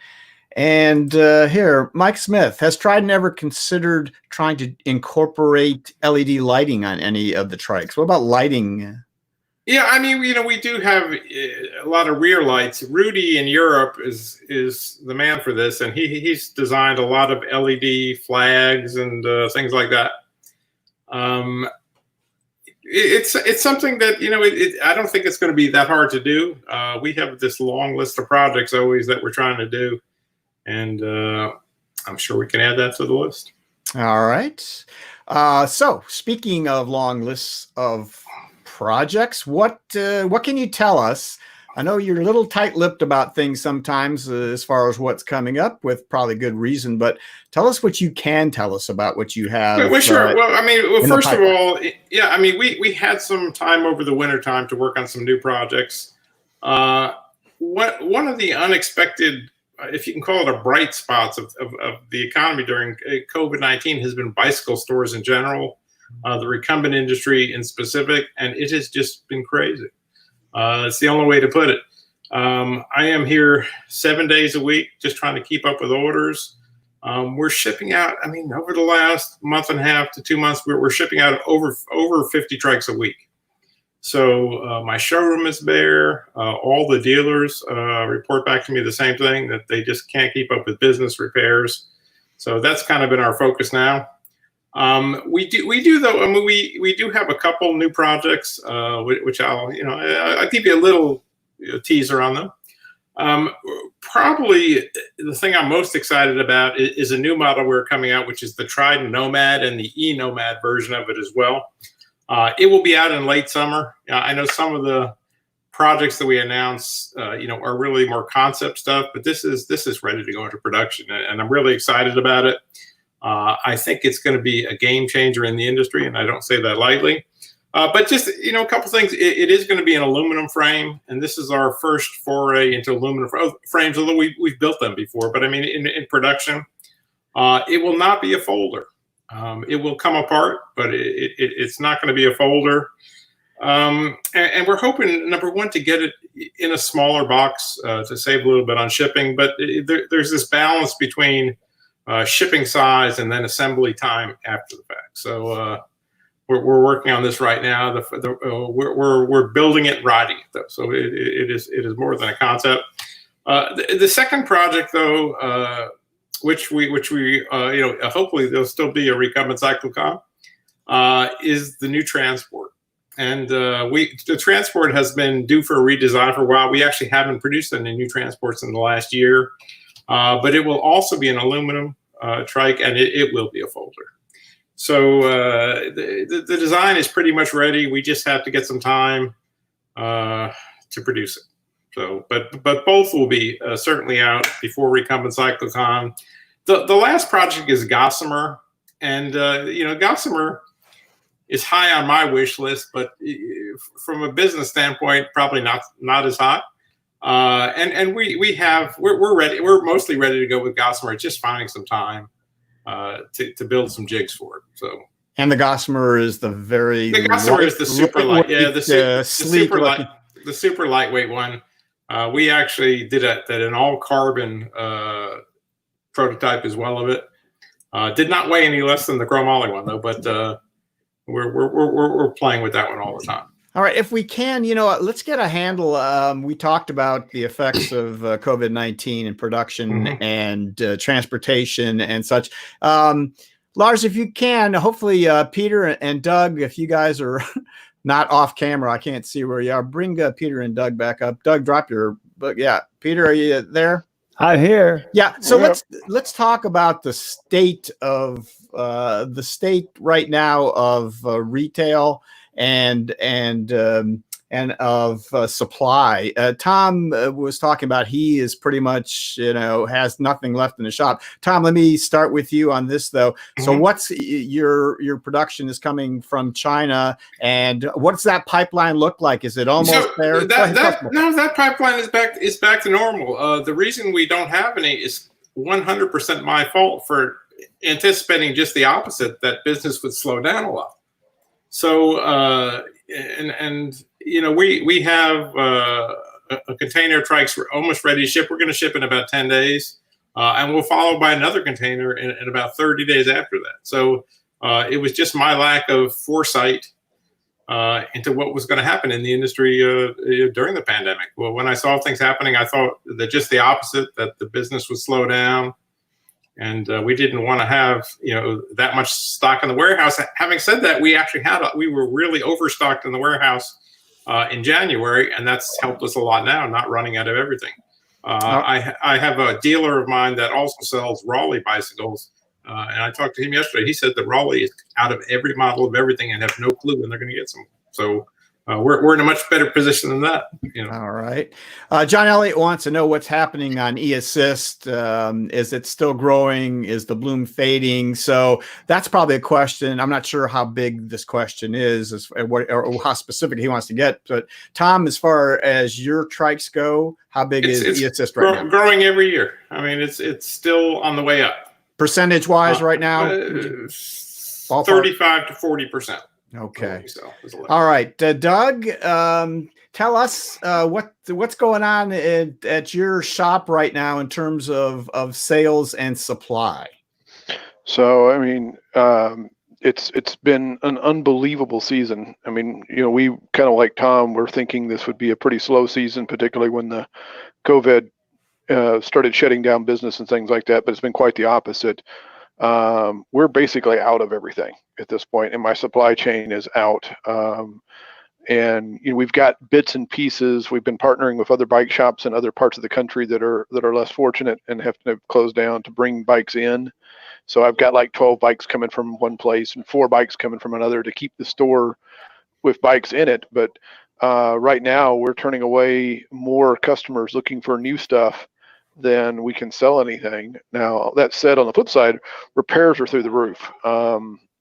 And here, Mike Smith, has Trident ever considered trying to incorporate LED lighting on any of the trikes? What about lighting? Yeah, I mean, we do have a lot of rear lights. Rudy in Europe is the man for this, and he's designed a lot of LED flags and things like that. It's something that I don't think it's going to be that hard to do. We have this long list of projects always that we're trying to do, and I'm sure we can add that to the list. All right. So speaking of long lists of projects, what can you tell us? I know you're a little tight-lipped about things sometimes as far as what's coming up, with probably good reason, but tell us what you can tell us about what you have. Well, sure. First of all, yeah, we had some time over the winter time to work on some new projects. One of the unexpected, if you can call it a bright spots of the economy during COVID-19 has been bicycle stores in general, the recumbent industry in specific, and it has just been crazy. It's the only way to put it. I am here 7 days a week, just trying to keep up with orders. We're shipping out, I mean, over the last month and a half to 2 months, we're shipping out over 50 trikes a week. So my showroom is bare. All the dealers report back to me the same thing, that they just can't keep up with business repairs. So that's kind of been our focus now. We do though. I mean, we do have a couple new projects, which I'll give you a little teaser on them. Probably the thing I'm most excited about is a new model we're coming out, which is the Trident Nomad and the E-Nomad version of it as well. It will be out in late summer. I know some of the projects that we announced, are really more concept stuff, but this is ready to go into production, and I'm really excited about it. I think it's going to be a game changer in the industry, and I don't say that lightly. But just, a couple things. It is going to be an aluminum frame, and this is our first foray into aluminum frames, although we've built them before. But I mean, in production, it will not be a folder. It will come apart, but it's not going to be a folder. And we're hoping, number one, to get it in a smaller box to save a little bit on shipping. But there's this balance between shipping size and then assembly time after the fact. So we're working on this right now. We're building it, riding it, though. So it is more than a concept. The second project, though, which we hopefully there'll still be a recumbent cyclocon, is the new transport. And the transport has been due for a redesign for a while. We actually haven't produced any new transports in the last year, but it will also be an aluminum trike, and it will be a folder. So the design is pretty much ready. We just have to get some time to produce it. So, but both will be certainly out before recumbent cyclocon. The last project is Gossamer, and Gossamer is high on my wish list, but from a business standpoint, probably not as high. And we're ready. We're mostly ready to go with Gossamer. It's just finding some time to build some jigs for it. So. And the Gossamer is the super light. Yeah, the super lightweight one. We actually did an all carbon prototype as well of it. Did not weigh any less than the chromoly one though, but we're playing with that one all the time. All right, if we can, let's get a handle. We talked about the effects of COVID-19 in production and transportation and such. Lars, if you can, hopefully Peter and Doug, if you guys are not off camera, I can't see where you are. Bring Peter and Doug back up. Doug, drop your book. Yeah, Peter, are you there? I'm here. Yeah. So let's talk about the state right now of retail and of supply. Tom was talking about he is pretty much has nothing left in the shop. Tom, let me start with you on this though. So what's your production is coming from China, and what's that pipeline look like? Is it almost there? That pipeline is back to normal. The reason we don't have any is 100% my fault for anticipating just the opposite, that business would slow down a lot. So we have a container of trikes. We're almost ready to ship. We're going to ship in about 10 days, and we'll follow by another container in about 30 days after that. So it was just my lack of foresight into what was going to happen in the industry during the pandemic. Well, when I saw things happening, I thought that just the opposite, that the business would slow down. And we didn't want to have that much stock in the warehouse. Having said that, we were really overstocked in the warehouse in January, and that's helped us a lot now, not running out of everything. I have a dealer of mine that also sells Raleigh bicycles, and I talked to him yesterday. He said that Raleigh is out of every model of everything and have no clue when they're going to get some. So we're in a much better position than that. All right. John Elliott wants to know what's happening on e-assist. Is it still growing? Is the bloom fading? So that's probably a question. I'm not sure how big this question is or how specific he wants to get. But Tom, as far as your trikes go, how big is e-assist right now? Growing every year. I mean, it's still on the way up. Percentage wise right now? 35 to 40%. Okay. So there's a lot. All right, Doug, tell us what's going on at your shop right now in terms of sales and supply. So, I mean, it's been an unbelievable season. I mean, we kind of like Tom, we're thinking this would be a pretty slow season, particularly when the COVID started shutting down business and things like that. But it's been quite the opposite. We're basically out of everything at this point, and my supply chain is out. And we've got bits and pieces. We've been partnering with other bike shops in other parts of the country that are less fortunate and have to close down to bring bikes in. So I've got like 12 bikes coming from one place and 4 bikes coming from another to keep the store with bikes in it. But right now we're turning away more customers looking for new stuff than we can sell anything. Now, that said, on the flip side, repairs are through the roof.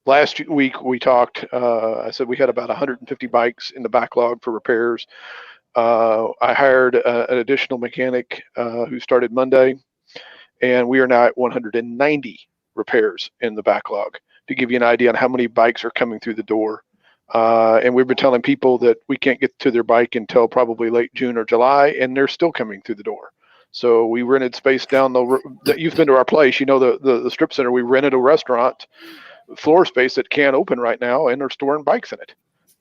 Last week we talked, I said we had about 150 bikes in the backlog for repairs. I hired an additional mechanic who started Monday, and we are now at 190 repairs in the backlog, to give you an idea on how many bikes are coming through the door. And we've been telling people that we can't get to their bike until probably late June or July, and they're still coming through the door. So we rented space down you've been to our place, the strip center. We rented a restaurant floor space that can't open right now, and they're storing bikes in it.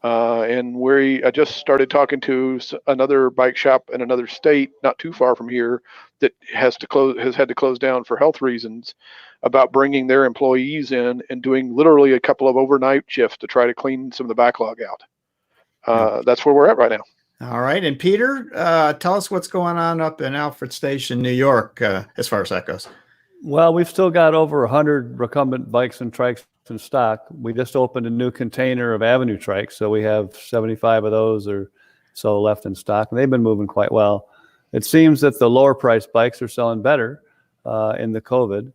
And I just started talking to another bike shop in another state, not too far from here, that has had to close down for health reasons, about bringing their employees in and doing literally a couple of overnight shifts to try to clean some of the backlog out. That's where we're at right now. All right. And Peter, tell us what's going on up in Alfred Station, New York, as far as that goes. Well, we've still got over 100 recumbent bikes and trikes in stock. We just opened a new container of Avenue trikes, so we have 75 of those or so left in stock, and they've been moving quite well. It seems that the lower priced bikes are selling better in the COVID,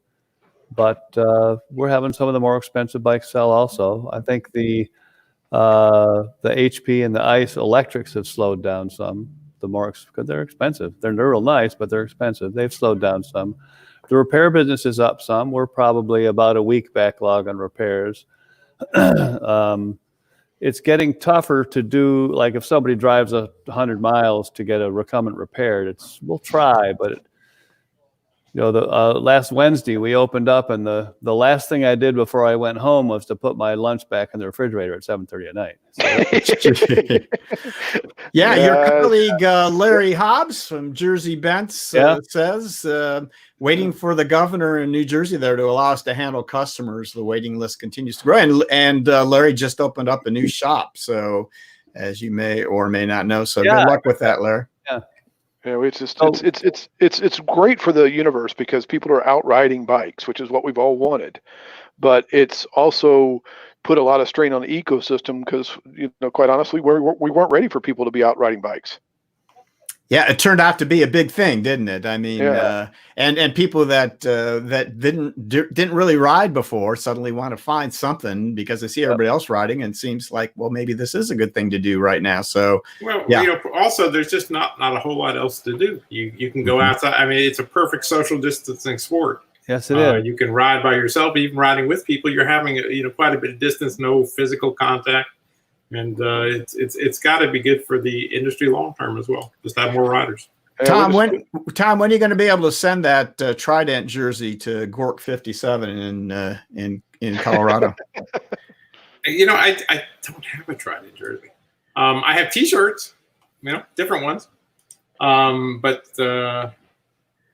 but we're having some of the more expensive bikes sell also. I think the HP and the ICE electrics have slowed down some. Because they're expensive. They're real nice, but they're expensive. They've slowed down some. The repair business is up some. We're probably about a week backlog on repairs. It's getting tougher to do, like if somebody drives 100 miles to get a recumbent repaired, we'll try, but last Wednesday we opened up, and the last thing I did before I went home was to put my lunch back in the refrigerator at 7:30 at night. So your colleague Larry Hobbs from Jersey Bents says waiting for the governor in New Jersey there to allow us to handle customers. The waiting list continues to grow, and Larry just opened up a new shop. So, as you may or may not know, so good luck with that, Larry. Yeah. It's just it's great for the universe because people are out riding bikes, which is what we've all wanted. But it's also put a lot of strain on the ecosystem because, quite honestly, we weren't ready for people to be out riding bikes. Yeah, it turned out to be a big thing, didn't it? I mean, and people that didn't really ride before suddenly want to find something because they see everybody else riding, and it seems like, well, maybe this is a good thing to do right now. So, also there's just not a whole lot else to do. You can go outside. I mean, it's a perfect social distancing sport. Yes, it is. You can ride by yourself, even riding with people. You're having quite a bit of distance, no physical contact. And it's got to be good for the industry long term as well. Just have more riders. Tom, when are you going to be able to send that Trident jersey to Gork 57 in Colorado? I don't have a Trident jersey. I have T-shirts, different ones, but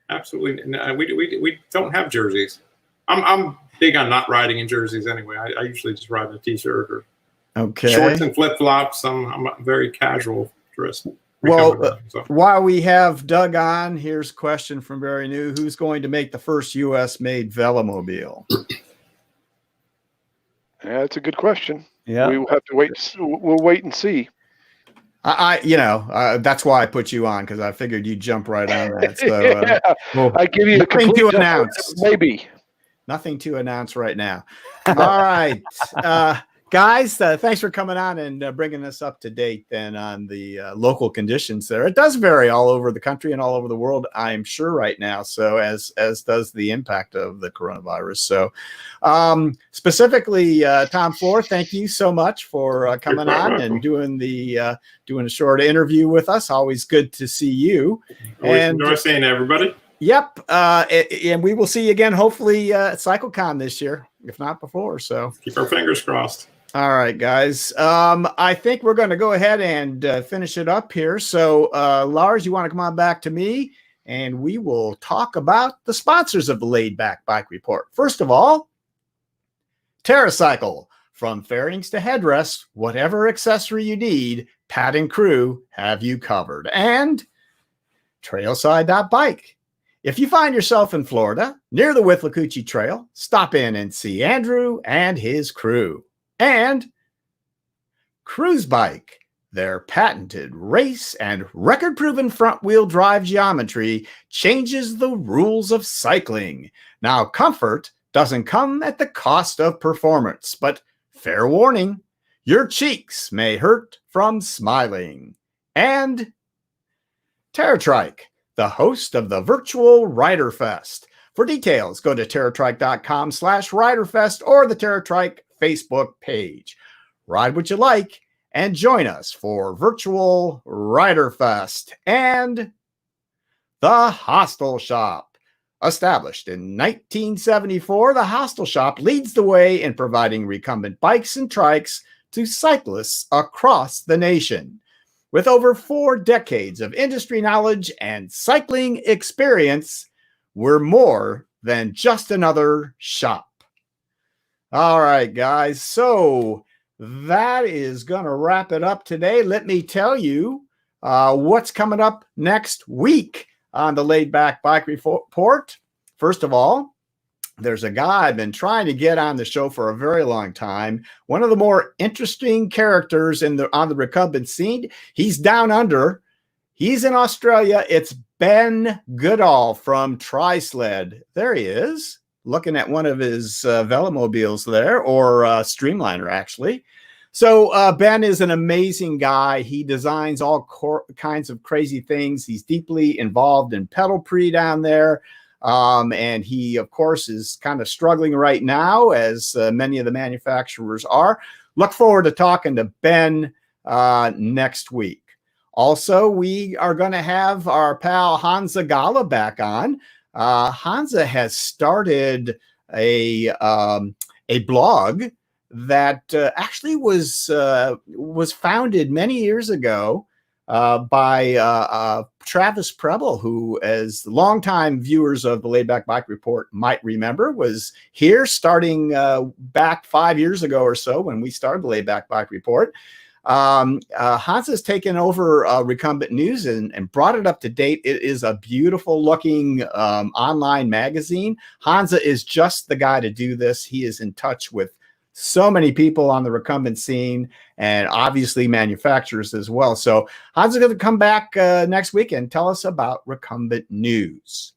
absolutely we don't have jerseys. I'm big on not riding in jerseys anyway. I usually just ride in a T-shirt or. Okay. Shorts and flip flops. I'm very casual dressed. Well, while we have Doug on, here's a question from Barry New: who's going to make the first U.S.-made Velomobile? Yeah, that's a good question. Yeah, we will have to wait. We'll wait and see. That's why I put you on, because I figured you'd jump right on that. So I give you the nothing to announce. Maybe nothing to announce right now. All right. Guys, thanks for coming on and bringing us up to date then on the local conditions there. It does vary all over the country and all over the world, I'm sure, right now. So as does the impact of the coronavirus. So specifically, Tom Flohr, thank you so much for coming on and doing a short interview with us. Always good to see you. Always enjoy seeing everybody. Yep. And we will see you again, hopefully, at CycleCon this year, if not before. So keep our fingers crossed. All right, guys. I think we're going to go ahead and finish it up here. So, Lars, you want to come on back to me, and we will talk about the sponsors of the Laidback Bike Report. First of all, TerraCycle. From fairings to headrests, whatever accessory you need, Pat and crew have you covered. And trailside.bike. If you find yourself in Florida, near the Withlacoochee Trail, stop in and see Andrew and his crew. And Cruise Bike, their patented race and record-proven front-wheel drive geometry changes the rules of cycling. Now, comfort doesn't come at the cost of performance, but fair warning, your cheeks may hurt from smiling. And TerraTrike, the host of the virtual Rider Fest. For details, go to terratrike.com/riderfest or the TerraTrike Facebook page. Ride what you like and join us for virtual Rider Fest. And the Hostel Shop. Established in 1974, the Hostel Shop leads the way in providing recumbent bikes and trikes to cyclists across the nation. With over 4 decades of industry knowledge and cycling experience, we're more than just another shop. All right, guys. So that is going to wrap it up today. Let me tell you what's coming up next week on the Laidback Bike Report. First of all, there's a guy I've been trying to get on the show for a very long time. One of the more interesting characters on the recumbent scene. He's down under. He's in Australia. It's Ben Goodall from Tri-Sled. There he is, looking at one of his Velomobiles there, or Streamliner, actually. So Ben is an amazing guy. He designs all kinds of crazy things. He's deeply involved in pedal pre down there. And he, of course, is kind of struggling right now, as many of the manufacturers are. Look forward to talking to Ben next week. Also, we are going to have our pal Hansa Gala back on. Hansa has started a blog that actually was founded many years ago by Travis Preble, who, as longtime viewers of the Laidback Bike Report might remember, was here starting back 5 years ago or so when we started the Laidback Bike Report. Hans has taken over Recumbent News and brought it up to date. It is a beautiful looking online magazine. Hansa is just the guy to do this. He is in touch with so many people on the recumbent scene and obviously manufacturers as well. So Hansa is going to come back next week and tell us about recumbent news.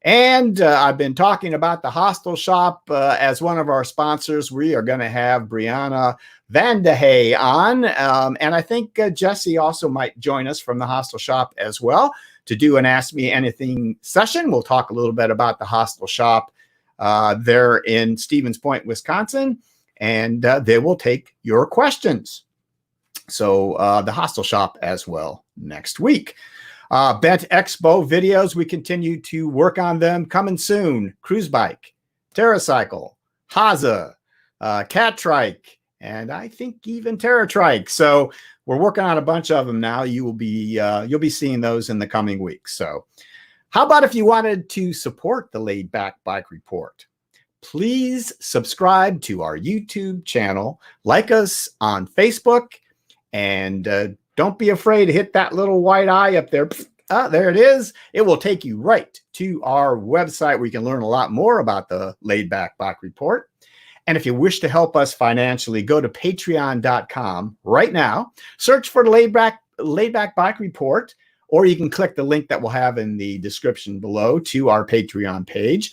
And I've been talking about the Hostel Shop as one of our sponsors. We are going to have Brianna Vandehay on. And I think Jesse also might join us from the Hostel Shop as well to do an Ask Me Anything session. We'll talk a little bit about the Hostel Shop there in Stevens Point, Wisconsin. And they will take your questions. So the Hostel Shop as well next week. Bent Expo videos, we continue to work on them. Coming soon. Cruise Bike, TerraCycle, Haza, Cat Trike, and I think even TerraTrike. So we're working on a bunch of them now. You'll be seeing those in the coming weeks. So how about if you wanted to support the Laidback Bike Report? Please subscribe to our YouTube channel, like us on Facebook, and don't be afraid to hit that little white eye up there. There it is. It will take you right to our website where you can learn a lot more about the Laidback Bike Report. And if you wish to help us financially, go to patreon.com right now, search for the Laidback Bike Report, or you can click the link that we'll have in the description below to our Patreon page.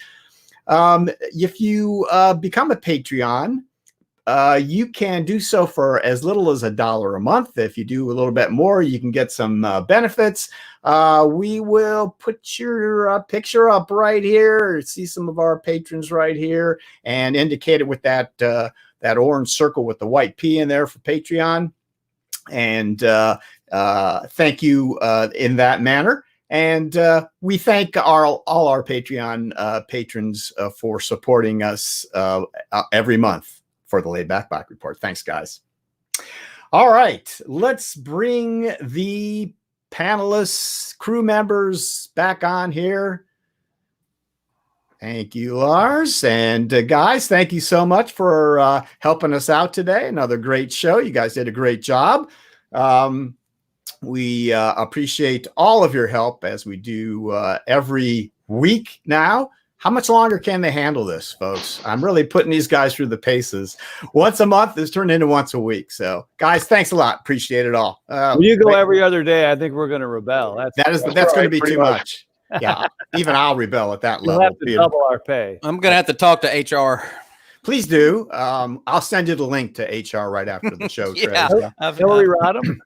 If you become a Patreon, you can do so for as little as $1 a month. If you do a little bit more, you can get some benefits. We will put your picture up right here. See some of our patrons right here, and indicate it with that orange circle with the white P in there for Patreon. And thank you in that manner. And we thank all our Patreon patrons for supporting us every month for the Laidback Bike Report. Thanks, guys. All right, let's bring the panelists, crew members back on here. Thank you, Lars. And guys, thank you so much for helping us out today. Another great show. You guys did a great job. We appreciate all of your help as we do every week now. How much longer can they handle this, folks? I'm really putting these guys through the paces. Once a month is turned into once a week. So, guys, thanks a lot. Appreciate it all. When you go every other day, I think we're going to rebel. That's going to be too much. Yeah, even I'll rebel at that level. We'll have to double our pay. I'm going to have to talk to HR. Please do. I'll send you the link to HR right after the show. Yeah. Hillary Rodham.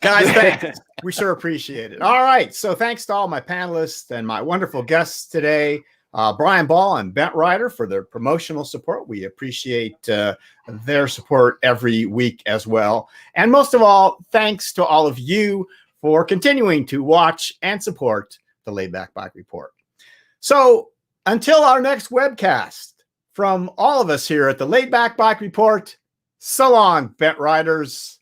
Guys, thanks. We sure appreciate it. All right. So thanks to all my panelists and my wonderful guests today, Brian Ball and Bent Ryder, for their promotional support. We appreciate their support every week as well. And most of all, thanks to all of you for continuing to watch and support the Laidback Bike Report. So until our next webcast, from all of us here at the Laidback Bike Report, so long, Bent Riders.